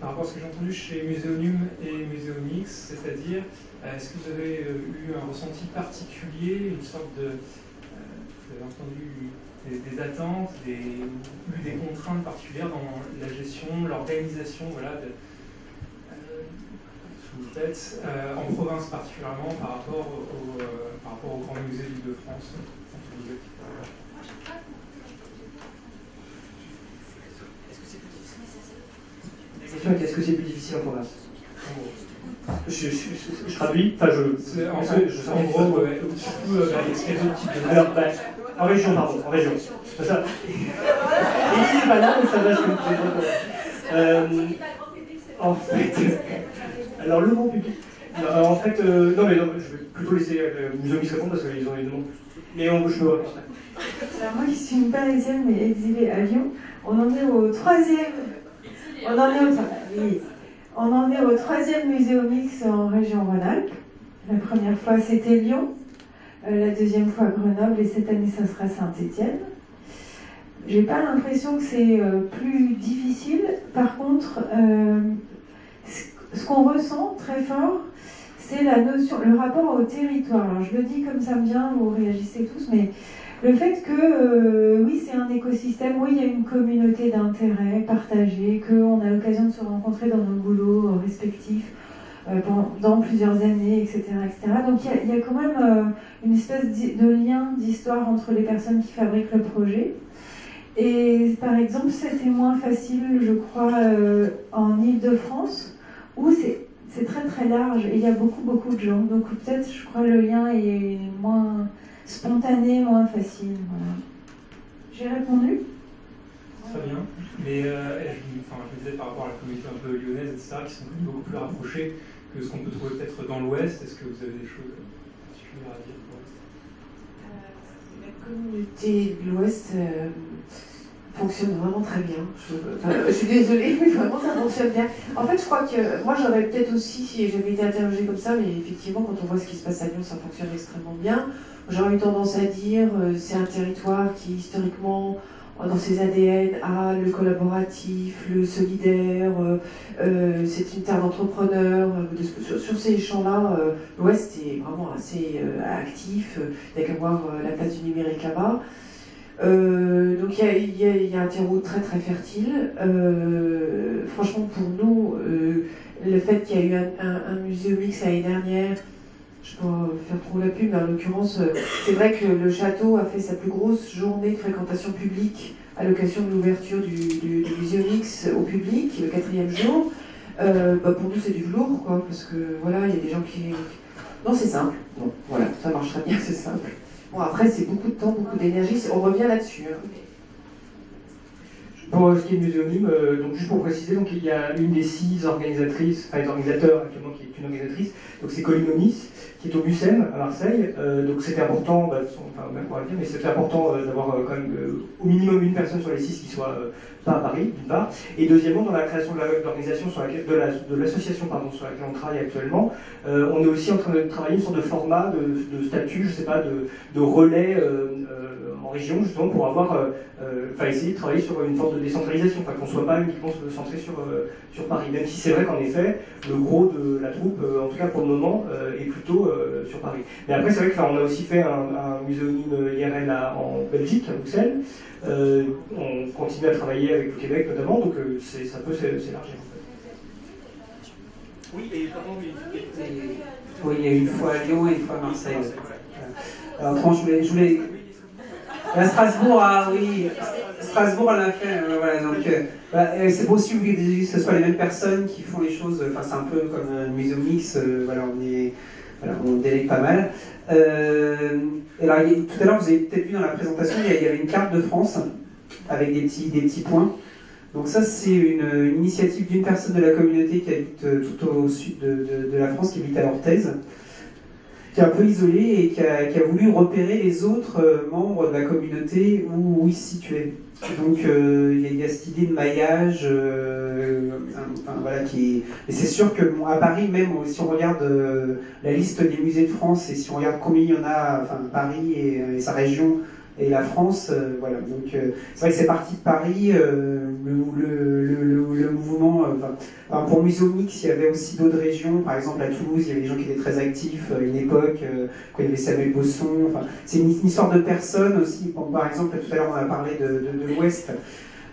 par rapport à ce que j'ai entendu chez Muséonium et Muséomix, c'est-à-dire est-ce que vous avez eu un ressenti particulier, une sorte de vous avez entendu des attentes, eu des contraintes particulières dans la gestion, l'organisation, voilà, vous faites en province particulièrement par rapport au Grand Musée d'Île-de-France. La question est est-ce que c'est plus difficile en province? Je traduis, enfin en gros, surtout l'expérience. Alors, en région, pardon, en région. C'est ça. Il n'est pas là, donc ça va, je en fait, alors le grand public. En fait, non, mais je vais plutôt laisser le Muséomix répondre parce qu'ils ont les demandes. Mais je peux voir. Alors moi qui suis une Parisienne mais exilée à Lyon, on en est au troisième. On en est au troisième Muséomix en région Rhône-Alpes. La première fois c'était Lyon, la deuxième fois Grenoble et cette année ça sera Saint-Étienne. J'ai pas l'impression que c'est plus difficile. Par contre, ce qu'on ressent très fort, c'est la notion, le rapport au territoire. Alors je le dis comme ça me vient, vous réagissez tous, mais le fait que, oui, c'est un écosystème, oui, il y a une communauté d'intérêts partagée, qu'on a l'occasion de se rencontrer dans nos boulots respectifs pendant plusieurs années, etc. etc. Donc il y a quand même une espèce de lien, d'histoire entre les personnes qui fabriquent le projet. Et par exemple, c'était moins facile, je crois, en Île-de-France, où c'est très très large et il y a beaucoup de gens. Donc peut-être, je crois, le lien est moins spontané, moins facile. Voilà. J'ai répondu? Très bien. Mais je me disais par rapport à la communauté un peu lyonnaise, etc., qui sont beaucoup plus rapprochées que ce qu'on peut trouver peut-être dans l'Ouest. Est-ce que vous avez des choses particulières à dire pour l'Ouest? La communauté de l'Ouest fonctionne vraiment très bien. Je suis désolée, mais vraiment ça fonctionne bien. En fait, je crois que moi j'aurais peut-être aussi, si j'avais été interrogée comme ça, mais effectivement, quand on voit ce qui se passe à Lyon, ça fonctionne extrêmement bien. J'aurais eu tendance à dire c'est un territoire qui historiquement dans ses ADN a le collaboratif, le solidaire, c'est une terre d'entrepreneurs. Sur ces champs-là, l'Ouest est vraiment assez actif. Il n'y a qu'à voir la place du numérique là-bas. Donc il y a un terreau très très fertile. Franchement, pour nous, le fait qu'il y a eu un musée mix l'année dernière, je peux faire trop la pub, mais en l'occurrence, c'est vrai que le château a fait sa plus grosse journée de fréquentation publique à l'occasion de l'ouverture du Muséum X au public, le 4e jour. Pour nous, c'est du velours, quoi, parce que voilà, il y a des gens qui... Non, c'est simple. Bon, voilà, ça marche très bien, c'est simple. Bon, après, c'est beaucoup de temps, beaucoup d'énergie, on revient là-dessus. Hein. Pour ce qui est de Muséonime, donc juste pour préciser, donc il y a une des 6 organisatrices, enfin les organisateurs actuellement qui est une organisatrice, donc c'est Colline Onis, qui est au Mucem à Marseille. Donc c'était important, même pour la dire, mais c'était important d'avoir quand même au minimum une personne sur les 6 qui soit pas à Paris, d'une part. Et deuxièmement, dans la création de l'organisation de l'association sur laquelle on travaille actuellement, on est aussi en train de travailler une sorte de format, de statut, je sais pas, de relais en région, justement, pour avoir, essayer de travailler sur une forme de décentralisation, qu'on ne soit pas uniquement centré sur Paris, même si c'est vrai qu'en effet, le gros de la troupe, en tout cas pour le moment, est plutôt sur Paris. Mais après, c'est vrai qu'on a aussi fait un muséonime IRL en Belgique, à Bruxelles. On continue à travailler avec le Québec notamment, donc ça peut s'élargir en fait. Oui, et comment oui, il y a une fois à Lyon et une fois à Marseille. Alors, franchement, je voulais... À Strasbourg, Strasbourg l'a fait, voilà, donc c'est possible que ce soit les mêmes personnes qui font les choses, c'est un peu comme un Muséum Mix, on délègue pas mal. Alors, tout à l'heure, vous avez peut-être vu dans la présentation, il y avait une carte de France avec des petits points. Donc ça, c'est une initiative d'une personne de la communauté qui habite tout au sud de la France, qui habite à Orthez, qui est un peu isolé et qui a voulu repérer les autres membres de la communauté où ils se situaient. Donc il y a cette idée de maillage, et c'est sûr que à Paris, même si on regarde la liste des musées de France et si on regarde combien il y en a, Paris et sa région et la France, voilà. Donc c'est vrai que c'est parti de Paris, le mouvement. Pour Muséum Mix, il y avait aussi d'autres régions. Par exemple, à Toulouse, il y avait des gens qui étaient très actifs à une époque, quand il y avait Samuel Bosson. C'est une histoire de personnes aussi. Bon, par exemple, tout à l'heure, on a parlé de l'Ouest.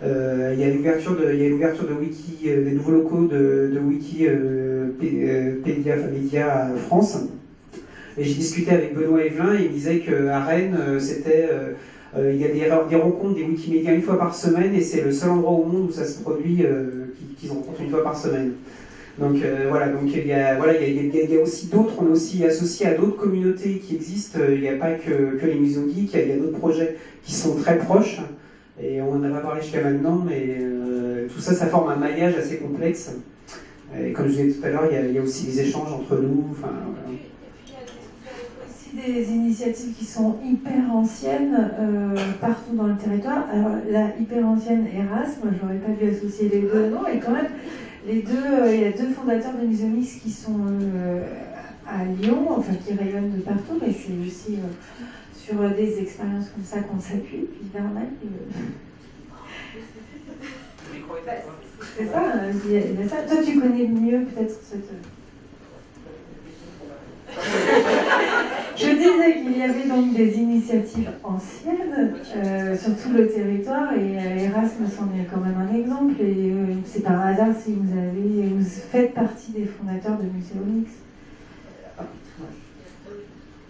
Il y a l'ouverture de Wiki, des nouveaux locaux de Wikipédia Média France. Et j'ai discuté avec Benoît Evelin et il me disait qu'à Rennes, il y a des rencontres des Wikimédias une fois par semaine et c'est le seul endroit au monde où ça se produit, qu'ils rencontrent une fois par semaine. Donc il y a aussi d'autres, on est aussi associé à d'autres communautés qui existent, il n'y a pas que les Muséums Geeks, il y a d'autres projets qui sont très proches et on n'en a pas parlé jusqu'à maintenant, mais tout ça, ça forme un maillage assez complexe. Et comme je disais tout à l'heure, il y a aussi des échanges entre nous. Des initiatives qui sont hyper anciennes partout dans le territoire. Alors la hyper ancienne Erasme, j'aurais pas dû associer les deux noms, et quand même il y a 2 fondateurs de Muséum Mix qui sont à Lyon, qui rayonnent de partout, mais c'est aussi sur des expériences comme ça qu'on s'appuie, puis Vermael. C'est ça, il y a ça. Toi tu connais mieux peut-être cette... Je disais qu'il y avait donc des initiatives anciennes sur tout le territoire et Erasme c'en est quand même un exemple et c'est par hasard si vous faites partie des fondateurs de Muséum Mix. Je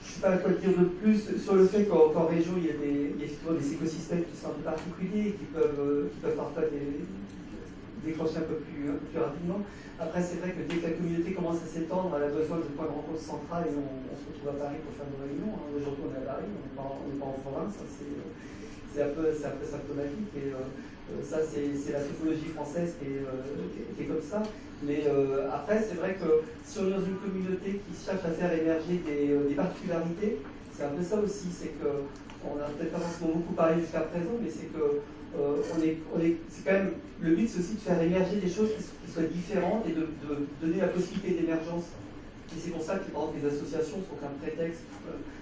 ne sais pas quoi dire de plus sur le fait qu'en région il y a effectivement des écosystèmes qui sont un peu particuliers et qui peuvent parfois déclencher un peu plus rapidement. Après, c'est vrai que dès que la communauté commence à s'étendre, elle a besoin de points de rencontre central et on se retrouve à Paris pour faire nos réunions. Aujourd'hui, on est à Paris, on n'est pas en province, c'est un peu symptomatique. Et Ça, c'est la typologie française qui est comme ça. Mais après, c'est vrai que si on est dans une communauté qui cherche à faire émerger des particularités, c'est un peu ça aussi. C'est que, on n'a peut-être pas forcément beaucoup parlé jusqu'à présent, mais c'est que c'est quand même, le but, c'est aussi de faire émerger des choses qui soient différentes et de donner la possibilité d'émergence. Et c'est pour ça que, par exemple, les associations sont un prétexte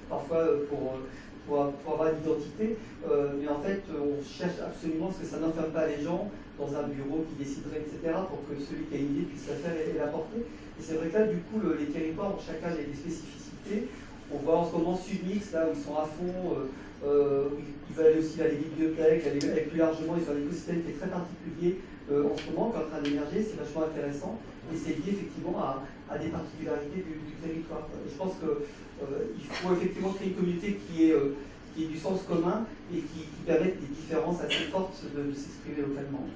parfois pour avoir l'identité, mais en fait, on cherche absolument ce que ça n'enferme pas les gens dans un bureau qui déciderait, etc., pour que celui qui a une idée puisse la faire et la porter. Et c'est vrai que là, du coup, les territoires ont chacun des spécificités. On voit en ce moment Submix, là où ils sont à fond, ils veulent aller aussi à des bibliothèques, aller plus largement, ils ont un écosystème qui est très particulier en ce moment, qui est en train d'émerger, c'est vachement intéressant, et c'est lié effectivement à des particularités du territoire. Je pense qu'il faut effectivement créer une communauté qui ait du sens commun et qui permette des différences assez fortes de s'exprimer localement.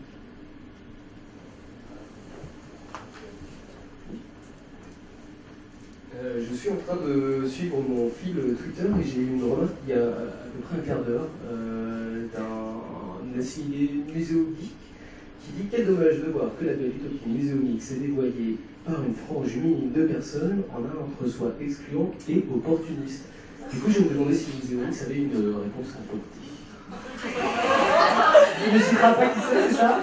Je suis en train de suivre mon fil Twitter et j'ai eu une remarque il y a à peu près un quart d'heure d'un assimilé muséogeek qui dit: quel dommage de voir que la belle utopie muséomix est dévoyée par une frange minime de personnes en un entre-soi excluant et opportuniste. Du coup, je me demandais si muséomix avait une réponse apportée. Il ne citera pas qui c'est ça?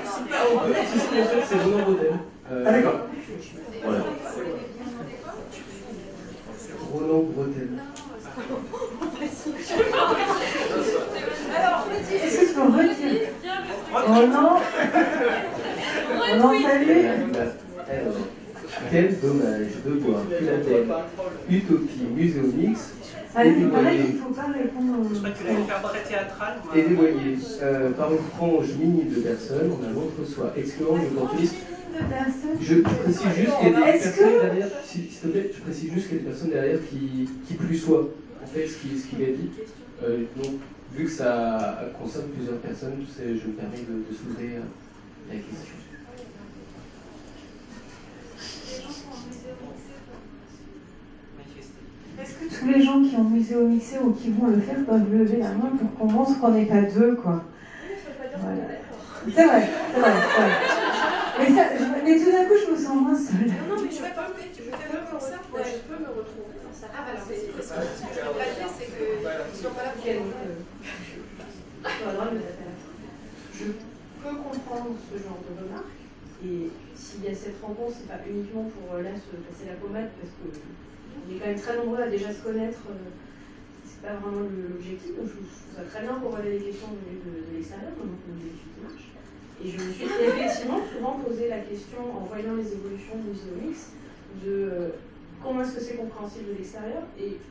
On peut, si bien sûr, c'est Ronan Brodel. Ah d'accord. Voilà. Ronan Brodel. Alors, est-ce que je peux redire Ronan? Ronan, salut. Quel dommage de voir que la belle utopie muséomix Allez, il paraît qu'il ne faut pas répondre. Je crois que tu l'avais faire très théâtral. est dévoyée par une frange minime de personnes en un entre-soi excluant et opportuniste. Je précise juste qu'il y a des personnes derrière, s'il te plaît, je précise juste qu'il y a des personnes derrière qui plus soient. En fait, ce qu'il a dit. Donc, vu que ça concerne plusieurs personnes, je me permets de soulever la question. Est-ce que tous les gens qui ont muséomixé ou qui vont le faire doivent lever la main pour qu'on montre qu'on n'est pas deux, quoi? Voilà. C'est vrai. Mais tout d'un coup, je me sens moins seule. Non, mais je vais pas je fais comme ça, je peux me retrouver dans ça. Ah, bah alors, ce que je veux pas dire, c'est qu'ils ne sont pas là pour Je peux comprendre ce genre de remarque, et s'il y a cette rencontre, c'est pas uniquement pour là se passer la pommade, parce qu'on est quand même très nombreux à déjà se connaître, c'est pas vraiment l'objectif, donc je trouve ça très bien pour relayer les questions venues de l'extérieur, maintenant qu'on a des études qui marchent. Et je me suis effectivement souvent posé la question, en voyant les évolutions du muséomix, de comment est-ce que c'est compréhensible de l'extérieur. Et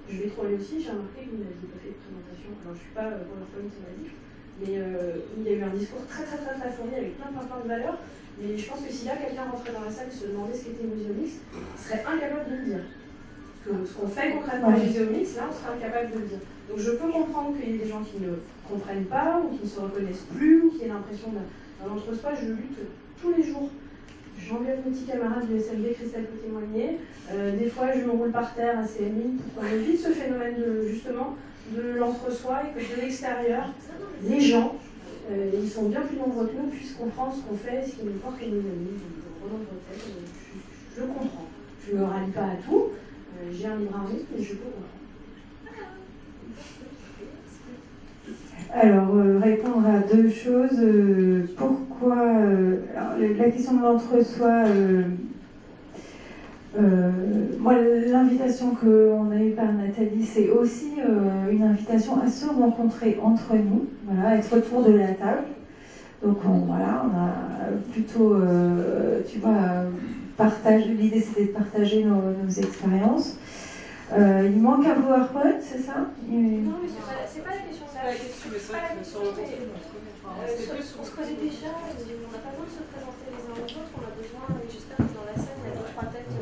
je vais troller aussi, j'ai remarqué que vous n'aviez pas fait de présentation, alors je ne suis pas PowerPoint thématique, mais il y a eu un discours très fourni avec plein de valeurs, mais je pense que si là quelqu'un rentrait dans la salle et se demandait ce qu'était muséomix, il serait incapable de le dire. Ce qu'on fait concrètement au muséomix, là on serait incapable de le dire. Donc je peux comprendre qu'il y ait des gens qui ne comprennent pas, ou qui ne se reconnaissent plus, ou qui aient l'impression d'un entre-soi. Je lutte tous les jours. J'engueule mes petits camarades du SMD, Christelle peut témoigner. Des fois, je me roule par terre à CMI pour qu'on évite ce phénomène de l'entre-soi et que de l'extérieur, les gens, ils sont bien plus nombreux que nous, puissent comprendre ce qu'on fait, ce qui nous porte et nos amis. Je comprends. Je ne me rallie pas à tout. J'ai un libre arbitre, mais je peux comprendre. Alors, répondre à deux choses. Pourquoi alors, la question de l'entre-soi, moi, l'invitation qu'on a eue par Nathalie, c'est aussi une invitation à se rencontrer entre nous, voilà, être autour de la table. Donc, on a plutôt, tu vois, l'idée c'était de partager nos expériences. Il manque un PowerPoint, c'est ça? Non, mais c'est pas la question de la question. C'est pas la question, mais on se connaît déjà, on n'a pas besoin de se présenter les uns aux autres, on a besoin, j'espère que dans la salle, il y a 2-3 têtes.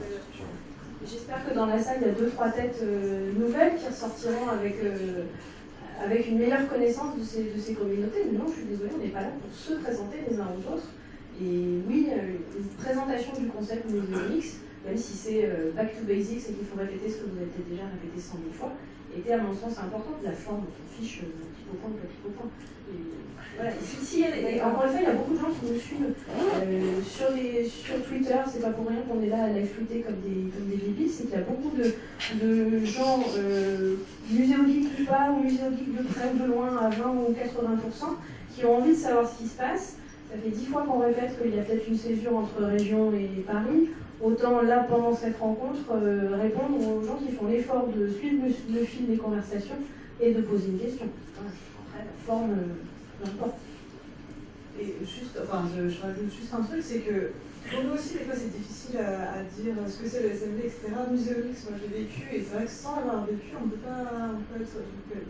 J'espère que dans la salle, il y a 2-3 têtes nouvelles qui ressortiront avec une meilleure connaissance de ces communautés. Mais non, je suis désolée, on n'est pas là pour se présenter les uns aux autres. Et oui, une présentation du concept muséomix, même si c'est back to basics et qu'il faut répéter ce que vous avez peut-être déjà répété 100 000 fois, était à mon sens importante. La forme, on s'en fiche, petit au point, petit au point. Voilà. Encore une fois, il y a beaucoup de gens qui nous suivent sur Twitter. C'est pas pour rien qu'on est là à live tweeter comme des débiles. C'est qu'il y a beaucoup de gens, muséogeeks ou pas, ou muséogeeks de près ou de loin, à 20 ou 80%, qui ont envie de savoir ce qui se passe. Ça fait 10 fois qu'on répète qu'il y a peut-être une césure entre région et Paris. Autant là, pendant cette rencontre, répondre aux gens qui font l'effort de suivre le fil des conversations et de poser une question. Voilà. Après, la forme, peu importe. Et juste, je rajoute juste un truc, c'est que pour nous aussi, des fois, c'est difficile à dire ce que c'est le SMV, etc. Muséomix, moi j'ai vécu, et c'est vrai que sans l'avoir vécu, on peut être,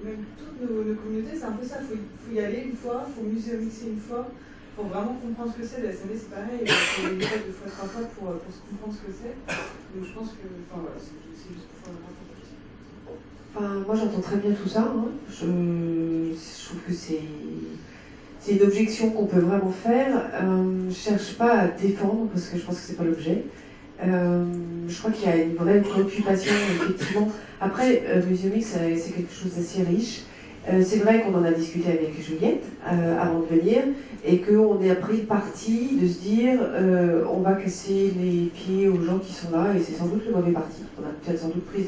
même toutes nos communautés, c'est un peu ça, il faut y aller une fois, il faut muséomixer une fois. Pour vraiment comprendre ce que c'est, le SMV c'est pareil, il faut y aller 2 fois, 3 fois pour comprendre ce que c'est. Donc je pense que, voilà, c'est juste pour faire un rapport. Moi j'entends très bien tout ça, hein. Je trouve que c'est une objection qu'on peut vraiment faire. Je cherche pas à défendre, parce que je pense que c'est pas l'objet. Je crois qu'il y a une vraie préoccupation, effectivement. Après, Muséomix, c'est quelque chose d'assez riche. C'est vrai qu'on en a discuté avec Juliette avant de venir et qu'on a pris le parti de se dire on va casser les pieds aux gens qui sont là et c'est sans doute le mauvais parti. On a peut-être sans doute pris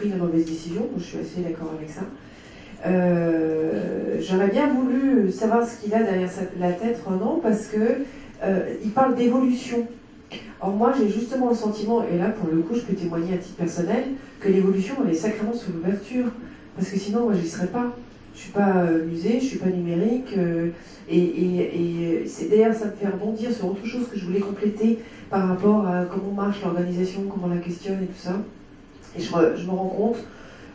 la mauvaise décision, donc je suis assez d'accord avec ça. J'aurais bien voulu savoir ce qu'il a derrière la tête, Renan, parce que il parle d'évolution. Or moi j'ai justement le sentiment, et là pour le coup je peux témoigner à titre personnel, que l'évolution elle est sacrément sous l'ouverture. Parce que sinon, moi, j'y serais pas. Je suis pas musée, je suis pas numérique. Et c'est d'ailleurs, ça me fait rebondir sur autre chose que je voulais compléter par rapport à comment marche l'organisation, comment on la questionne et tout ça. Et je me rends compte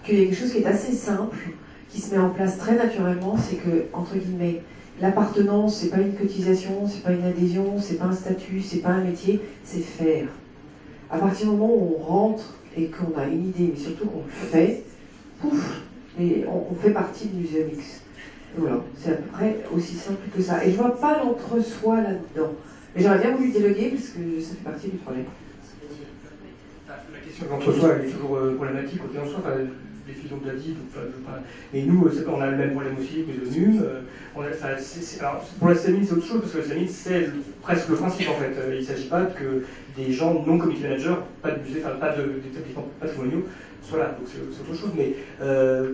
qu'il y a quelque chose qui est assez simple, qui se met en place très naturellement, c'est que, entre guillemets, l'appartenance, c'est pas une cotisation, c'est pas une adhésion, c'est pas un statut, c'est pas un métier, c'est faire. À partir du moment où on rentre et qu'on a une idée, mais surtout qu'on le fait, pouf, et on fait partie de Muséomix. Voilà, c'est à peu près aussi simple que ça. Et je vois pas l'entre-soi là-dedans. Mais j'aurais bien voulu dialoguer parce que ça fait partie du problème. La question de l'entre-soi, elle est toujours problématique, côté en soi. Les filles l'ont déjà dit, mais nous, on a le même problème aussi, Muséonum. Pour la SAMIN, c'est autre chose, parce que la SAMIN, c'est presque le principe en fait. Il ne s'agit pas que des gens non community managers, pas de musée, pas d'établissements patrimoniaux, soient là. Donc c'est autre chose, mais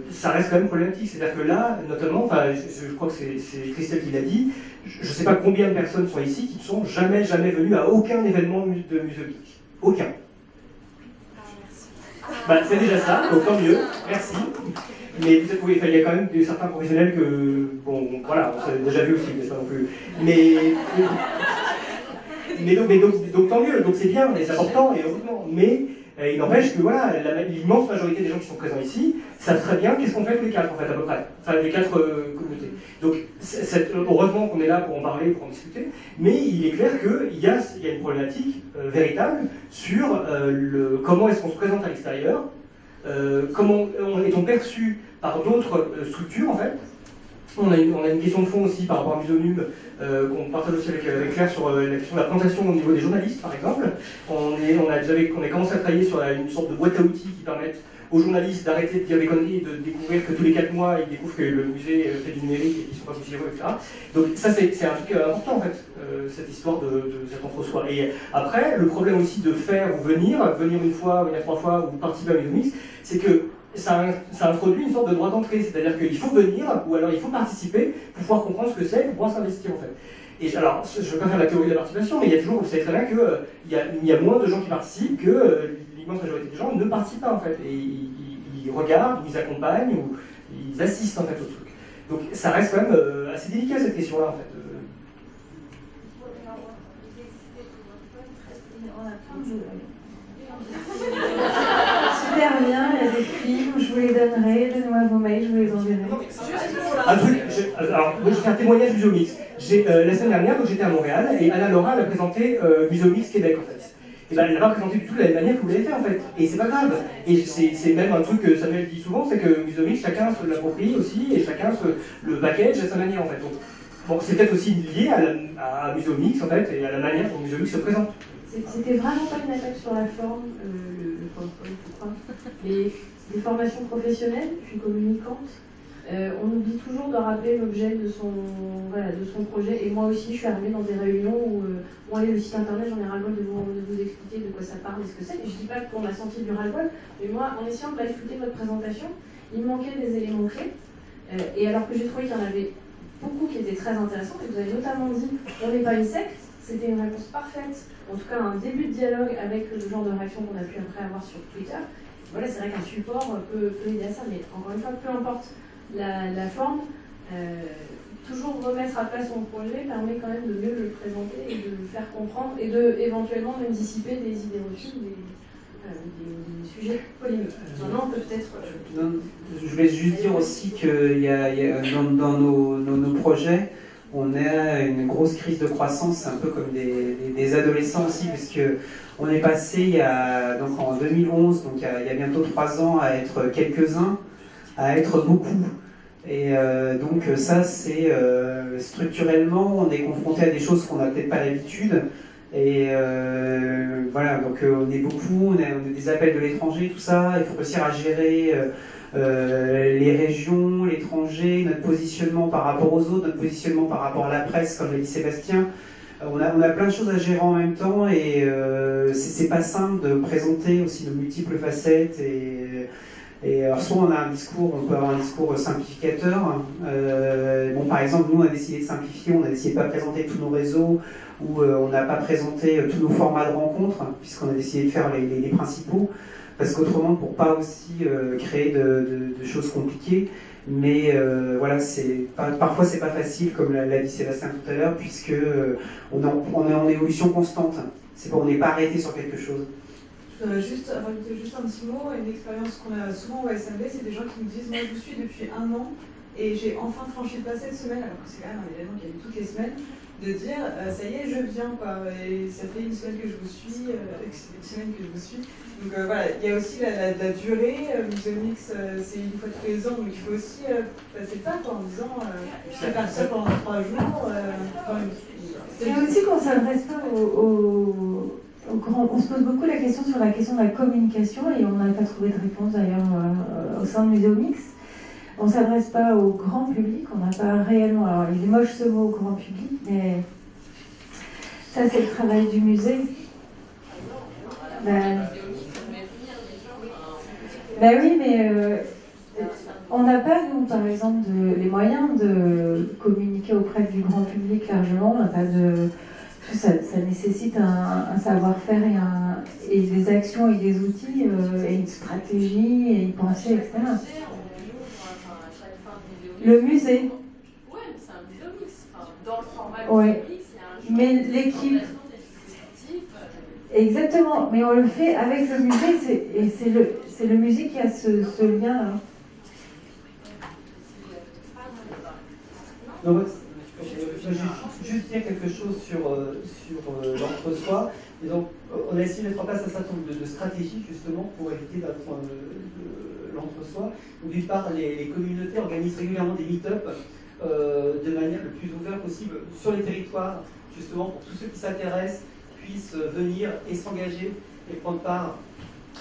ça reste quand même problématique. C'est-à-dire que là, notamment, je crois que c'est Christelle qui l'a dit, je ne sais pas combien de personnes sont ici qui ne sont jamais venues à aucun événement de Muséomix. Aucun. C'est déjà ça, donc tant mieux, merci. Mais oui, il y a quand même certains professionnels que, bon, voilà, on s'est déjà vu aussi, n'est-ce pas non plus. Mais donc tant mieux, donc c'est bien, et c'est important, et heureusement. Mais il n'empêche que voilà, l'immense majorité des gens qui sont présents ici savent très bien qu'est-ce qu'on fait tous les 4 en fait, à peu près. Enfin, les 4 communautés. Donc heureusement qu'on est là pour en parler, pour en discuter, mais il est clair qu'il y a une problématique véritable sur comment est-ce qu'on se présente à l'extérieur, comment est-on perçu par d'autres structures en fait. On a une question de fond aussi par rapport à Muséonum qu'on partage aussi avec Claire sur la question de la présentation au niveau des journalistes par exemple. On a commencé à travailler sur une sorte de boîte à outils qui permettent aux journalistes d'arrêter de dire des conneries et de découvrir que tous les 4 mois ils découvrent que le musée fait du numérique et qu'ils ne sont pas considérés, etc. Donc ça c'est un truc important en fait, cette histoire de cet entre-soi. Et après, le problème aussi de faire ou venir une fois, venir 3 fois ou participer à Muséomix, c'est que ça introduit une sorte de droit d'entrée, c'est-à-dire qu'il faut venir ou alors il faut participer pour pouvoir comprendre ce que c'est, pour pouvoir s'investir en fait. Et alors, je ne veux pas faire la théorie de la participation, mais il y a toujours, vous savez très bien qu'il y a moins de gens qui participent que l'immense majorité des gens ne participent pas en fait. Et ils regardent, ou ils accompagnent, ou ils assistent en fait au truc. Donc ça reste quand même assez délicat cette question-là en fait. Super bien, il y a des films, je vous les donnerai, donnez-moi vos mails, je vous les enverrai. Un truc, alors moi je vais faire témoignage Muséomix. La semaine dernière, j'étais à Montréal et Anna Laura elle a présenté Muséomix Québec en fait. Et elle l'a pas présenté du tout de la même manière que vous l'avez fait en fait. Et c'est pas grave. Et c'est même un truc que Samuel dit souvent, c'est que Muséomix, chacun se l'approprie aussi et chacun le package à sa manière en fait. Donc bon, c'est peut-être aussi lié à Muséomix en fait, et à la manière dont Muséomix se présente. C'était vraiment pas une attaque sur la forme, le PowerPoint, je crois. Les formations professionnelles, je suis communicante. On oublie toujours de rappeler l'objet de son projet. Et moi aussi, je suis arrivée dans des réunions où, le site internet, j'en ai ras-le-bol de vous expliquer de quoi ça parle et ce que c'est. Et je dis pas qu'on a senti du ras-le-bol, mais moi, en essayant de écouter votre présentation, il me manquait des éléments clés. Et alors que j'ai trouvé qu'il y en avait beaucoup qui étaient très intéressants, et vous avez notamment dit, on n'est pas une secte, c'était une réponse parfaite, en tout cas un début de dialogue avec le genre de réaction qu'on a pu après avoir sur Twitter. Voilà, c'est vrai qu'un support peut aider à ça, mais encore une fois, peu importe la forme, toujours remettre à plat son projet permet quand même de mieux le présenter et de le faire comprendre et de éventuellement même dissiper des idées reçues, des sujets polémiques. Maintenant, peut-être. Je voulais juste dire aussi qu'il y a dans nos projets, on a une grosse crise de croissance, c'est un peu comme des adolescents aussi, puisque on est passé donc en 2011, donc il y a bientôt 3 ans, à être quelques-uns, à être beaucoup. Et donc ça, c'est structurellement, on est confronté à des choses qu'on n'a peut-être pas l'habitude. Et voilà, donc on est beaucoup, on a des appels de l'étranger, tout ça. Il faut réussir à gérer les régions, l'étranger, notre positionnement par rapport aux autres, notre positionnement par rapport à la presse, comme l'a dit Sébastien. On a plein de choses à gérer en même temps et c'est pas simple de présenter aussi de multiples facettes. Et alors soit on a un discours, on peut avoir un discours simplificateur. Par exemple, nous on a décidé de simplifier, on a décidé de ne pas présenter tous nos réseaux, ou on n'a pas présenté tous nos formats de rencontres, puisqu'on a décidé de faire les principaux, parce qu'autrement, pour pas aussi créer de choses compliquées, mais voilà, parfois c'est pas facile, comme l'a dit Sébastien tout à l'heure, puisque on est en évolution constante. On n'est pas arrêté sur quelque chose. Je voudrais juste rajouter un petit mot. Une expérience qu'on a souvent au SMB, c'est des gens qui nous disent « Moi, je vous suis depuis 1 an et j'ai enfin franchi le pas cette semaine », alors que c'est quand même un événement qui a lieu toutes les semaines, de dire « Ça y est, je viens, quoi. Et ça fait 1 semaine que je vous suis, une semaine que je vous suis. » Donc voilà, il y a aussi la durée. Muséomix, c'est 1 fois tous les ans, donc il faut aussi passer le pas en disant « Je vais faire ça pendant 3 jours. » C'est aussi qu'on ne s'adresse pas on se pose beaucoup la question sur la question de la communication et on n'a pas trouvé de réponse d'ailleurs au sein de Muséomix. On ne s'adresse pas au grand public, on n'a pas réellement. Alors il est moche ce mot au grand public, mais ça c'est le travail du musée. Ben oui, mais on n'a pas, nous, par exemple, les moyens de communiquer auprès du grand public largement. On n'a pas de. Ça nécessite un savoir-faire et des actions et des outils et une stratégie et y penser, etc. Le musée. Oui, c'est un muséomix. Dans le format Ouais. muséomix, il y a un jeu Mais l'équipe. Exactement, mais on le fait avec le musée, et c'est le musée qui a ce lien-là. Donc, je vais juste dire quelque chose sur l'entre-soi. Et donc, on a essayé de mettre en place un certain nombre de stratégies justement pour éviter d'apprendre l'entre-soi. D'une part, les communautés organisent régulièrement des meet-up de manière le plus ouverte possible sur les territoires, justement pour tous ceux qui s'intéressent puissent venir et s'engager et prendre part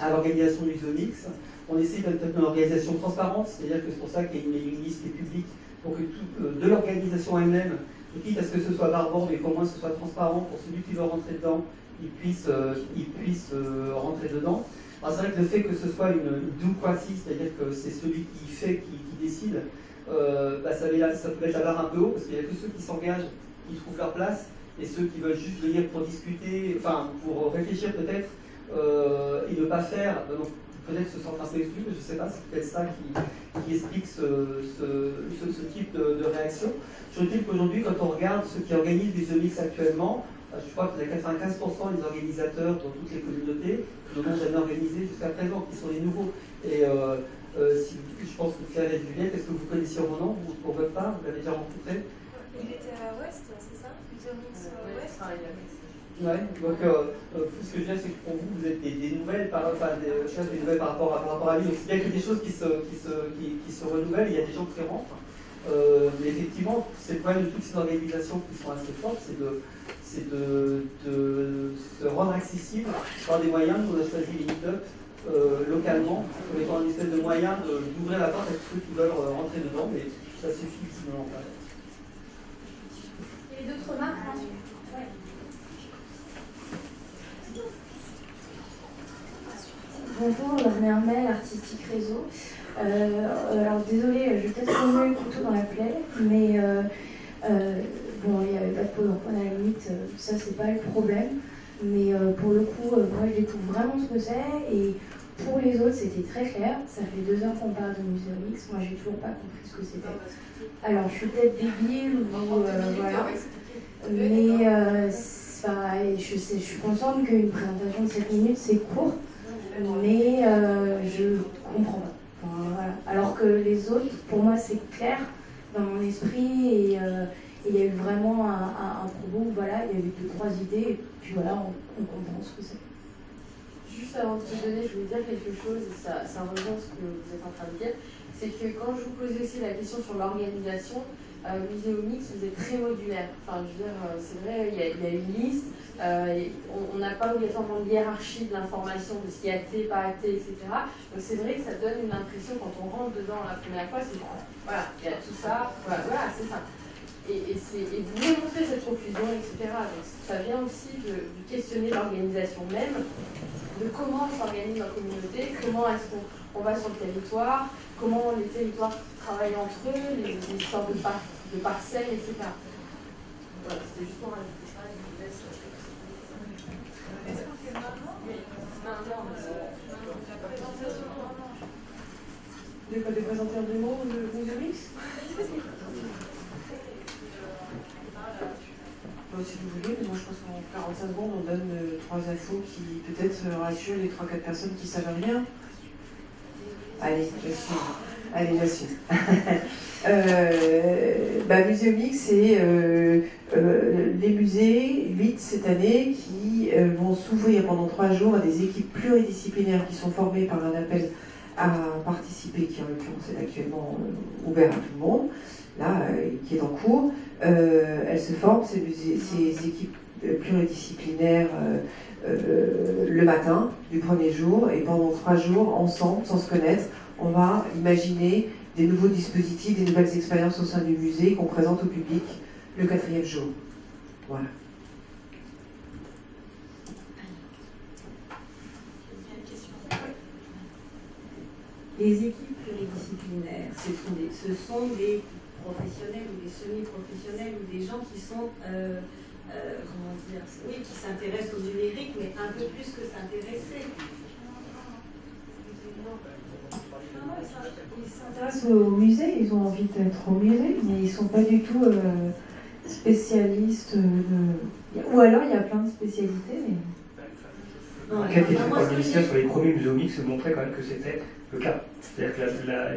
à l'organisation du Muséomix. On essaie d'être une organisation transparente, c'est-à-dire que c'est pour ça qu'il y a une liste qui est publique pour que de l'organisation elle-même, quitte à ce que ce soit barbant, mais qu'au moins ce soit transparent pour celui qui veut rentrer dedans, il puisse rentrer dedans. Alors c'est vrai que le fait que ce soit une democratie, c'est-à-dire que c'est celui qui fait qui décide, ça peut mettre la barre un peu haut, parce qu'il n'y a que ceux qui s'engagent qui trouvent leur place, et ceux qui veulent juste venir pour discuter, enfin pour réfléchir peut-être, et ne pas faire, donc peut-être se sentent un peu exclus, je ne sais pas, c'est peut-être ça qui explique ce type de réaction. Je veux dire qu'aujourd'hui, quand on regarde ceux qui organisent des Muséomix actuellement, je crois qu'il y a 95% des organisateurs dans toutes les communautés qui n'ont jamais organisé jusqu'à présent, qui sont les nouveaux. Et je pense que Pierre et Juliette, est-ce que vous connaissiez mon nom pour votre part? Vous l'avez déjà rencontré? Il était à Ouest, c'est ça? Muséomix Ouest. Ouais, donc ce que je veux dire, c'est que pour vous, vous êtes des nouvelles par rapport à lui. Donc c'est bien que des choses qui se renouvellent, il y a des gens qui rentrent. Mais effectivement, c'est le problème de toutes ces organisations qui sont assez fortes, c'est de se rendre accessible par des moyens qu'on a choisi les meet-up localement, comme étant une espèce de moyen d'ouvrir la porte à tous ceux qui veulent rentrer dedans, mais ça suffit finalement pas. Il y a d'autres remarques ensuite. Bonjour, Lorna Hermel, Artistique Réseau. Alors désolée, je vais peut-être remuer le couteau dans la plaie, mais bon, il n'y avait pas de PowerPoint à la limite, ça c'est pas le problème. Mais pour le coup, moi je découvre vraiment ce que c'est, et pour les autres c'était très clair. Ça fait 2 heures qu'on parle de Muséomix, moi j'ai toujours pas compris ce que c'était. Alors je suis peut-être débile ou voilà, mais je suis consciente qu'une présentation de 7 minutes c'est court, mais je comprends pas. Enfin, voilà. Alors que les autres, pour moi c'est clair dans mon esprit, et il y a eu vraiment un propos où voilà, il y avait 2-3 idées, et puis voilà, on comprend ce que c'est. Juste avant de te donner, je voulais dire quelque chose, et ça rejoint ce que vous êtes en train de dire, c'est que quand je vous posais aussi la question sur l'organisation, Muséomix, vous êtes très modulaire. Enfin, je veux dire, c'est vrai, il y a une liste, on n'a pas obligatoirement de hiérarchie de l'information, de ce qui est acté, pas acté, etc. Donc c'est vrai que ça donne une impression, quand on rentre dedans la première fois, c'est voilà, il y a tout ça, voilà, c'est ça. Et vous voulez montrer cette confusion, etc. Donc ça vient aussi de questionner l'organisation même, de comment s'organise la communauté, comment est-ce qu'on va sur le territoire, comment les territoires travaillent entre eux, les sortes de parcelles, etc. Voilà, c'était juste pour rajouter ça, et je vous laisse. Est-ce qu'on fait maintenant? Oui, maintenant. De quoi, de présenter en 2 mots le Muséomix? Si vous voulez, mais moi je pense qu'en 45 secondes on donne 3 infos qui peut-être rassurent les 3-4 personnes qui savent rien. Allez, j'assume. Muséomix, c'est les musées, 8 cette année, qui vont s'ouvrir pendant 3 jours à des équipes pluridisciplinaires qui sont formées par un appel à participer, qui en l'occurrence est actuellement ouvert à tout le monde, là, qui est en cours. Elles se forment, ces équipes pluridisciplinaires, le matin du premier jour, et pendant 3 jours, ensemble, sans se connaître, on va imaginer des nouveaux dispositifs, des nouvelles expériences au sein du musée qu'on présente au public le 4e jour. Voilà. Les équipes pluridisciplinaires, ce sont des professionnels ou des semi-professionnels ou des gens qui sont, comment dire, oui, qui s'intéressent au numérique, mais un peu plus que s'intéresser. Ils s'intéressent au musée, ils ont envie d'être au musée, mais ils ne sont pas du tout spécialistes ou alors il y a plein de spécialités, mais... L'enquête qui est faite par le ministère sur les premiers Muséomix montrait quand même que c'était le cas. C'est-à-dire qu'il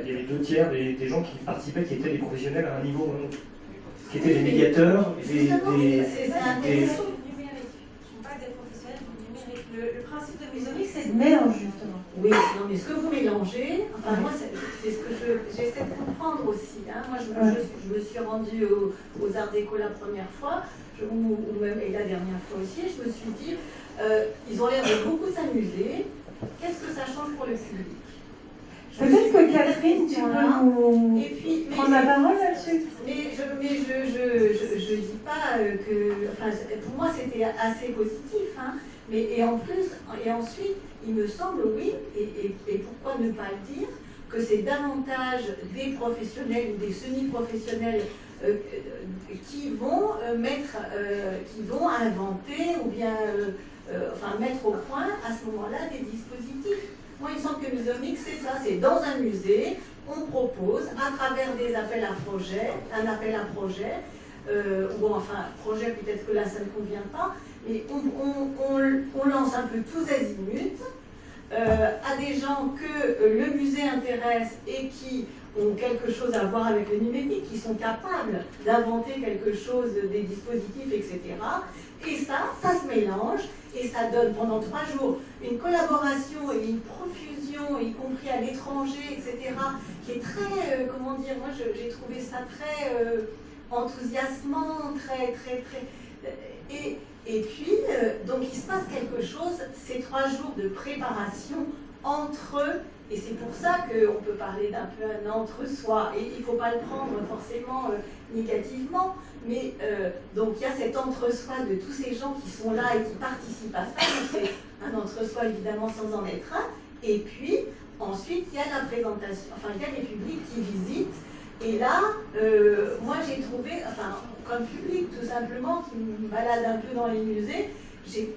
y avait 2 tiers des gens qui participaient qui étaient des professionnels à un niveau ou un autre. Qui étaient des médiateurs, c'est intéressant du numérique. Pas des professionnels du numérique. Le principe de Muséomix, c'est de mélange, justement. Oui, non, mais ce que vous mélangez, enfin moi, c'est ce que j'essaie de comprendre aussi. Hein. Moi, je me suis rendue aux Arts Déco la première fois, ou même et la dernière fois aussi, je me suis dit, ils ont l'air de beaucoup s'amuser. Qu'est-ce que ça change pour le public? Peut-être que Catherine, tu peux nous prendre la parole là-dessus. Mais je dis pas que... Enfin, pour moi, c'était assez positif. Hein, mais, et ensuite, il me semble, oui, et pourquoi ne pas le dire, que c'est davantage des professionnels ou des semi-professionnels qui vont inventer ou bien mettre au point à ce moment-là des dispositifs. Moi, il me semble que Muséomix, c'est ça, c'est dans un musée, on propose, à travers des appels à projets, un appel à projet, ou enfin, projet, peut-être que là, ça ne convient pas, mais on lance un peu tous azimuts, à des gens que le musée intéresse et qui ont quelque chose à voir avec le numérique, qui sont capables d'inventer quelque chose, des dispositifs, etc. Et ça se mélange et ça donne pendant 3 jours une collaboration et une profusion, y compris à l'étranger, etc., qui est très, comment dire, moi j'ai trouvé ça très enthousiasmant, très. Et puis, donc il se passe quelque chose, ces 3 jours de préparation entre eux, et c'est pour ça qu'on peut parler d'un peu un entre-soi, et il ne faut pas le prendre forcément négativement, mais donc il y a cet entre-soi de tous ces gens qui sont là et qui participent à ça, donc c'est un entre-soi évidemment sans en être un, et puis ensuite il y a la présentation, enfin il y a les publics qui visitent, et là, moi j'ai trouvé, enfin comme public tout simplement, qui me balade un peu dans les musées, j'ai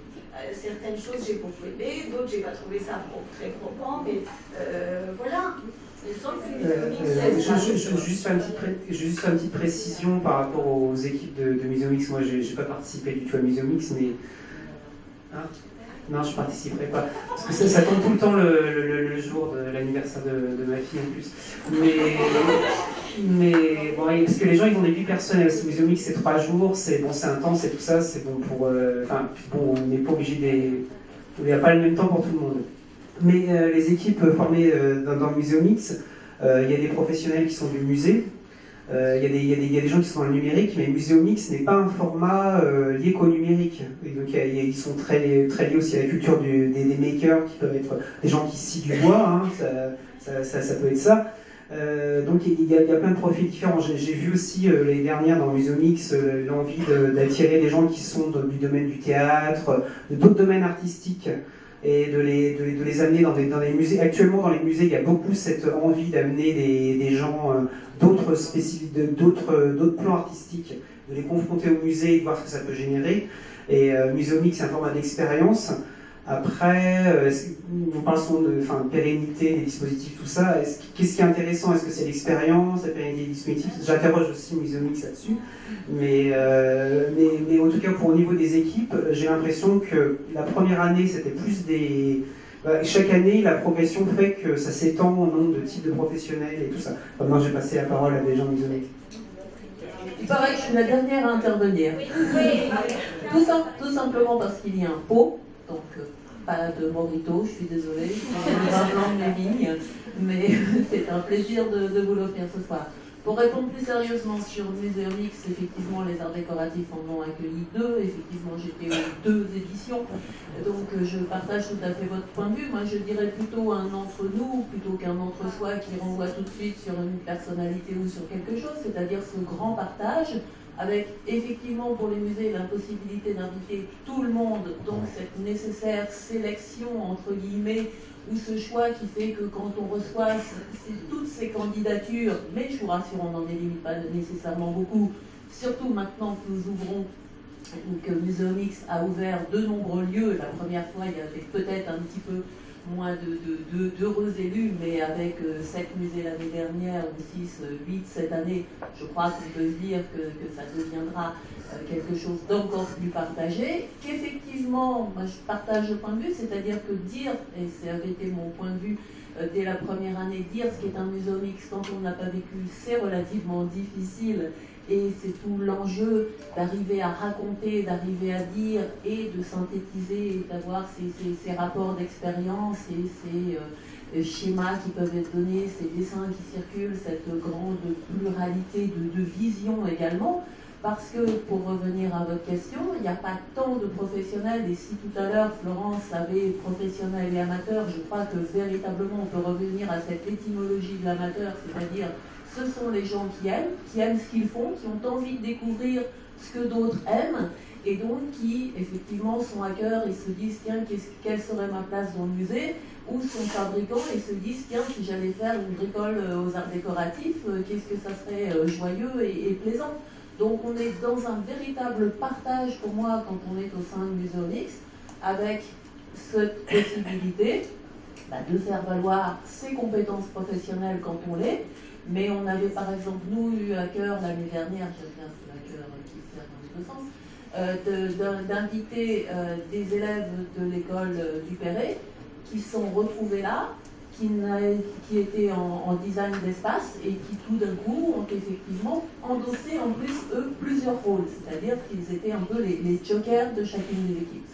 certaines choses j'ai beaucoup aimé, d'autres j'ai pas trouvé ça très probant, mais voilà. Juste une petite précision par rapport aux équipes de Muséomix. Moi, j'ai pas participé du tout à Muséomix, mais non, je participerai pas parce que ça tombe tout le temps le jour de l'anniversaire de ma fille en plus. Mais bon, parce que les gens ils ont des vies personnelles aussi. Muséomix c'est 3 jours, c'est bon, c'est intense et tout ça, c'est bon pour. Enfin, bon, on n'est pas obligé il n'y a pas le même temps pour tout le monde. Mais les équipes formées dans Muséomix, il y a des professionnels qui sont du musée, il y a des gens qui sont dans le numérique, mais Muséomix n'est pas un format lié qu'au numérique. Et donc ils sont très liés aussi à la culture des makers, qui peuvent être des gens qui scient du bois, hein, ça peut être ça. Donc il y a plein de profils différents. J'ai vu aussi l'année dernière dans Muséomix l'envie d'attirer des gens qui sont du domaine du théâtre, d'autres domaines artistiques, et de les amener dans les musées. Actuellement, dans les musées, il y a beaucoup cette envie d'amener des gens d'autres plans artistiques, de les confronter au musée et de voir ce que ça peut générer. Et Muséomix, c'est un format d'expérience. Après, vous parlez de pérennité des dispositifs, tout ça. Qu'est-ce qui est intéressant? Est-ce que c'est l'expérience, la pérennité des dispositifs? J'interroge aussi Muséomix là-dessus. Mais en tout cas, au niveau des équipes, j'ai l'impression que la première année, c'était plus des... chaque année, la progression fait que ça s'étend au nombre de types de professionnels et tout ça. Maintenant, j'ai passé la parole à des gens de Muséomix. Il paraît que je suis la dernière à intervenir. Tout simplement parce qu'il y a un pot. Donc, pas de morito, je suis désolée, je suis pas blanc de mes lignes, mais c'est un plaisir de vous l'offrir ce soir. Pour répondre plus sérieusement sur Muséomix, effectivement, les arts décoratifs en ont accueilli 2, effectivement, j'étais aux 2 éditions, donc je partage tout à fait votre point de vue. Moi, je dirais plutôt un entre-nous, plutôt qu'un entre-soi qui renvoie tout de suite sur une personnalité ou sur quelque chose, c'est-à-dire ce grand partage, avec effectivement pour les musées l'impossibilité d'inviter tout le monde, donc cette nécessaire sélection entre guillemets, ou ce choix qui fait que quand on reçoit toutes ces candidatures, mais je vous rassure, on n'en élimine pas nécessairement beaucoup, surtout maintenant que nous ouvrons, que Muséomix a ouvert de nombreux lieux. La première fois, il y avait peut-être un petit peu moins d'heureux élus, mais avec 7 musées l'année dernière, ou 6, 8 cette année, je crois qu'on peut se dire que ça deviendra quelque chose d'encore plus partagé, qu'effectivement, moi je partage le point de vue, c'est-à-dire que dire, et ça avait été mon point de vue dès la première année, dire ce qu'est un Muséomix quand on n'a pas vécu, c'est relativement difficile. Et c'est tout l'enjeu d'arriver à raconter, d'arriver à dire et de synthétiser, et d'avoir ces rapports d'expérience et ces schémas qui peuvent être donnés, ces dessins qui circulent, cette grande pluralité de visions également. Parce que, pour revenir à votre question, il n'y a pas tant de professionnels, et si tout à l'heure Florence avait professionnel et amateur, je crois que véritablement on peut revenir à cette étymologie de l'amateur, c'est-à-dire ce sont les gens qui aiment ce qu'ils font, qui ont envie de découvrir ce que d'autres aiment, et donc qui, effectivement, sont à cœur et se disent, tiens, quelle serait ma place dans le musée, ou sont fabricants et se disent, tiens, si j'allais faire une bricole aux arts décoratifs, qu'est-ce que ça serait joyeux et plaisant. Donc on est dans un véritable partage, pour moi, quand on est au sein de Muséomix, avec cette possibilité de faire valoir ses compétences professionnelles quand on l'est. Mais on avait par exemple, nous, eu à cœur l'année dernière, j'aime bien ce à cœur qui sert dans les deux sens, d'inviter des élèves de l'école du Perret qui se sont retrouvés là, qui étaient en design d'espace et qui tout d'un coup ont effectivement endossé en plus, eux, plusieurs rôles, c'est-à-dire qu'ils étaient un peu les jokers de chacune des équipes.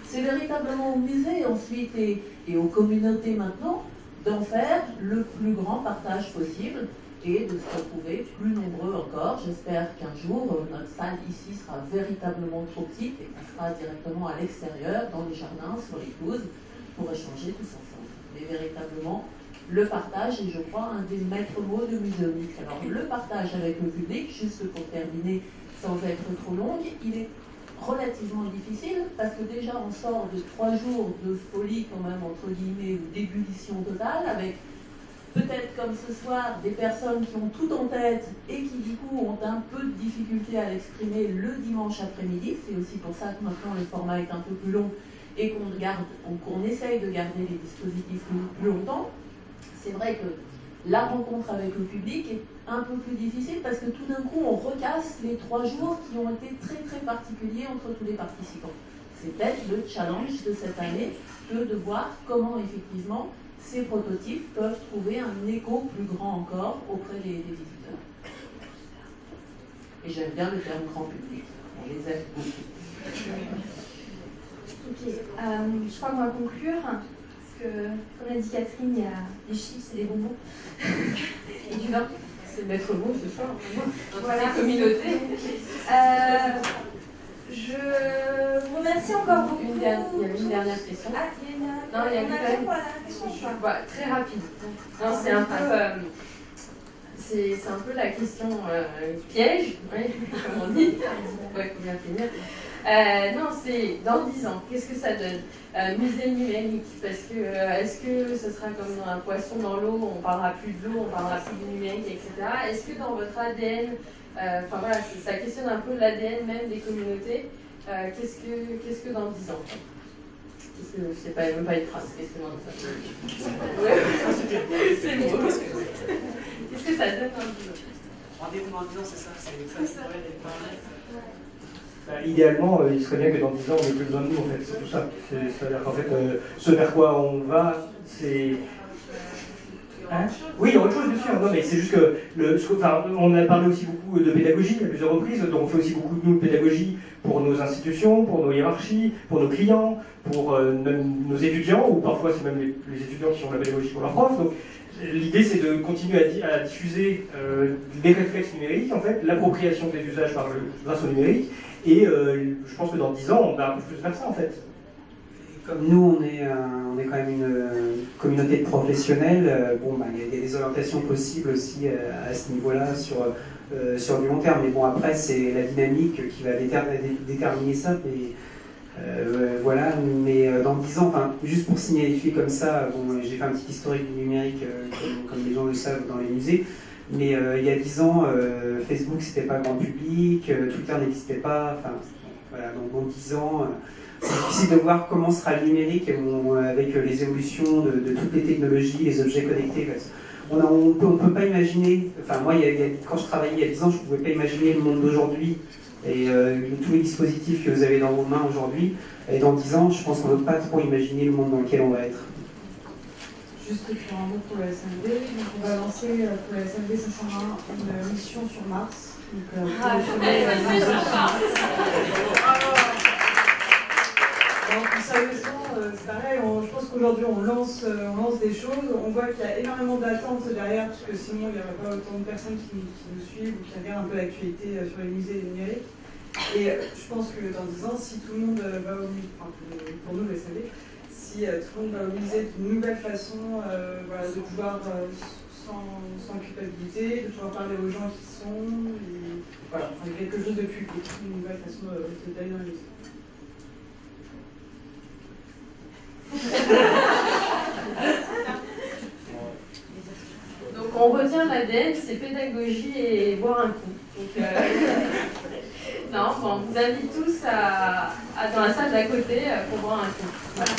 C'est véritablement au musée ensuite et aux communautés maintenant d'en faire le plus grand partage possible et de se retrouver plus nombreux encore. J'espère qu'un jour, notre salle ici sera véritablement trop petite et qu'on sera directement à l'extérieur, dans les jardins, sur les pelouses, pour échanger tous ensemble. Mais véritablement, le partage est, je crois, un des maîtres mots de Muséomix. Alors, le partage avec le public, juste pour terminer sans être trop longue, il est relativement difficile parce que déjà on sort de 3 jours de folie quand même entre guillemets ou d'ébullition totale avec peut-être comme ce soir des personnes qui ont tout en tête et qui du coup ont un peu de difficulté à l'exprimer le dimanche après-midi. C'est aussi pour ça que maintenant le format est un peu plus long et qu'on essaye de garder les dispositifs plus longtemps. C'est vrai que la rencontre avec le public est un peu plus difficile parce que tout d'un coup on recasse les 3 jours qui ont été très très particuliers entre tous les participants. C'est peut-être le challenge de cette année que de voir comment effectivement ces prototypes peuvent trouver un écho plus grand encore auprès des visiteurs. Et j'aime bien le terme grand public, on les aime beaucoup. Ok, je crois qu'on va conclure. Parce que, comme l'a dit Catherine, il y a des chips et des bonbons et du vin. C'est le maître mot ce soir, voilà. Communauté. Je vous remercie encore beaucoup. Il y a une dernière question. Ah, il y a une dernière question. Très rapide. Non, c'est un peu, c'est un peu la question piège, comme on dit. Ouais, faut bien finir. Non, c'est dans 10 ans, qu'est-ce que ça donne? Musée numérique, parce que est-ce que ce sera comme un poisson dans l'eau, on parlera plus de l'eau, on parlera plus du numérique, etc. Est-ce que dans votre ADN, enfin voilà, ça questionne un peu l'ADN même des communautés, qu'est-ce que dans 10 ans? Je sais pas, même pas une phrase, qu'est-ce que dans 10 ans? Ouais, c'est bon. Qu'est-ce que ça donne dans 10 ans? Rendez-vous dans 10 ans, c'est ça, c'est ça. Idéalement, il serait bien que dans 10 ans, on n'ait plus besoin de nous, en fait, c'est tout ça. C'est-à-dire qu'en fait, ce vers quoi on va, c'est... Hein? Oui, il y a autre chose, bien sûr. Non, mais c'est juste que, on a parlé aussi beaucoup de pédagogie à plusieurs reprises, donc on fait aussi beaucoup de pédagogie pour nos institutions, pour nos hiérarchies, pour nos clients, pour même nos étudiants, ou parfois c'est même les étudiants qui font de la pédagogie pour leurs profs. Donc, l'idée, c'est de continuer à diffuser les réflexes numériques, en fait, l'appropriation des usages grâce au numérique. Et je pense que dans 10 ans, on va un peu plus vers ça, en fait. Comme nous, on est quand même une communauté de professionnels, il y a des orientations possibles aussi à ce niveau-là sur du long terme. Mais bon, après, c'est la dynamique qui va déterminer ça. Voilà, mais dans 10 ans, juste pour signifier comme ça, j'ai fait un petit historique du numérique, comme les gens le savent dans les musées. Mais il y a 10 ans, Facebook c'était pas grand public, Twitter n'existait pas, voilà, donc dans 10 ans, c'est difficile de voir comment sera le numérique avec les évolutions de toutes les technologies, les objets connectés. On peut pas imaginer, moi quand je travaillais il y a 10 ans, je ne pouvais pas imaginer le monde d'aujourd'hui et tous les dispositifs que vous avez dans vos mains aujourd'hui. Et dans 10 ans, je pense qu'on ne peut pas trop imaginer le monde dans lequel on va être. Juste pour un mot pour la SMD, donc on va lancer pour la SMD 501 une mission sur Mars. Donc, sérieusement, c'est pareil, je pense qu'aujourd'hui on lance des choses, on voit qu'il y a énormément d'attentes derrière, parce que sinon il n'y aurait pas autant de personnes qui nous suivent ou qui regardent un peu l'actualité sur les musées et les numériques. Et je pense que dans 10 ans, si tout le monde va au musée, pour nous le SMD, si tout le monde va au musée d'une nouvelle façon de pouvoir, sans culpabilité, de pouvoir parler aux gens qui sont, et, voilà, quelque chose de public, une nouvelle façon d'aller dans les musées. Donc on retient l'ADN, c'est pédagogie et boire un coup. Donc, non, on vous invite tous dans la salle d'à côté pour boire un coup. Voilà.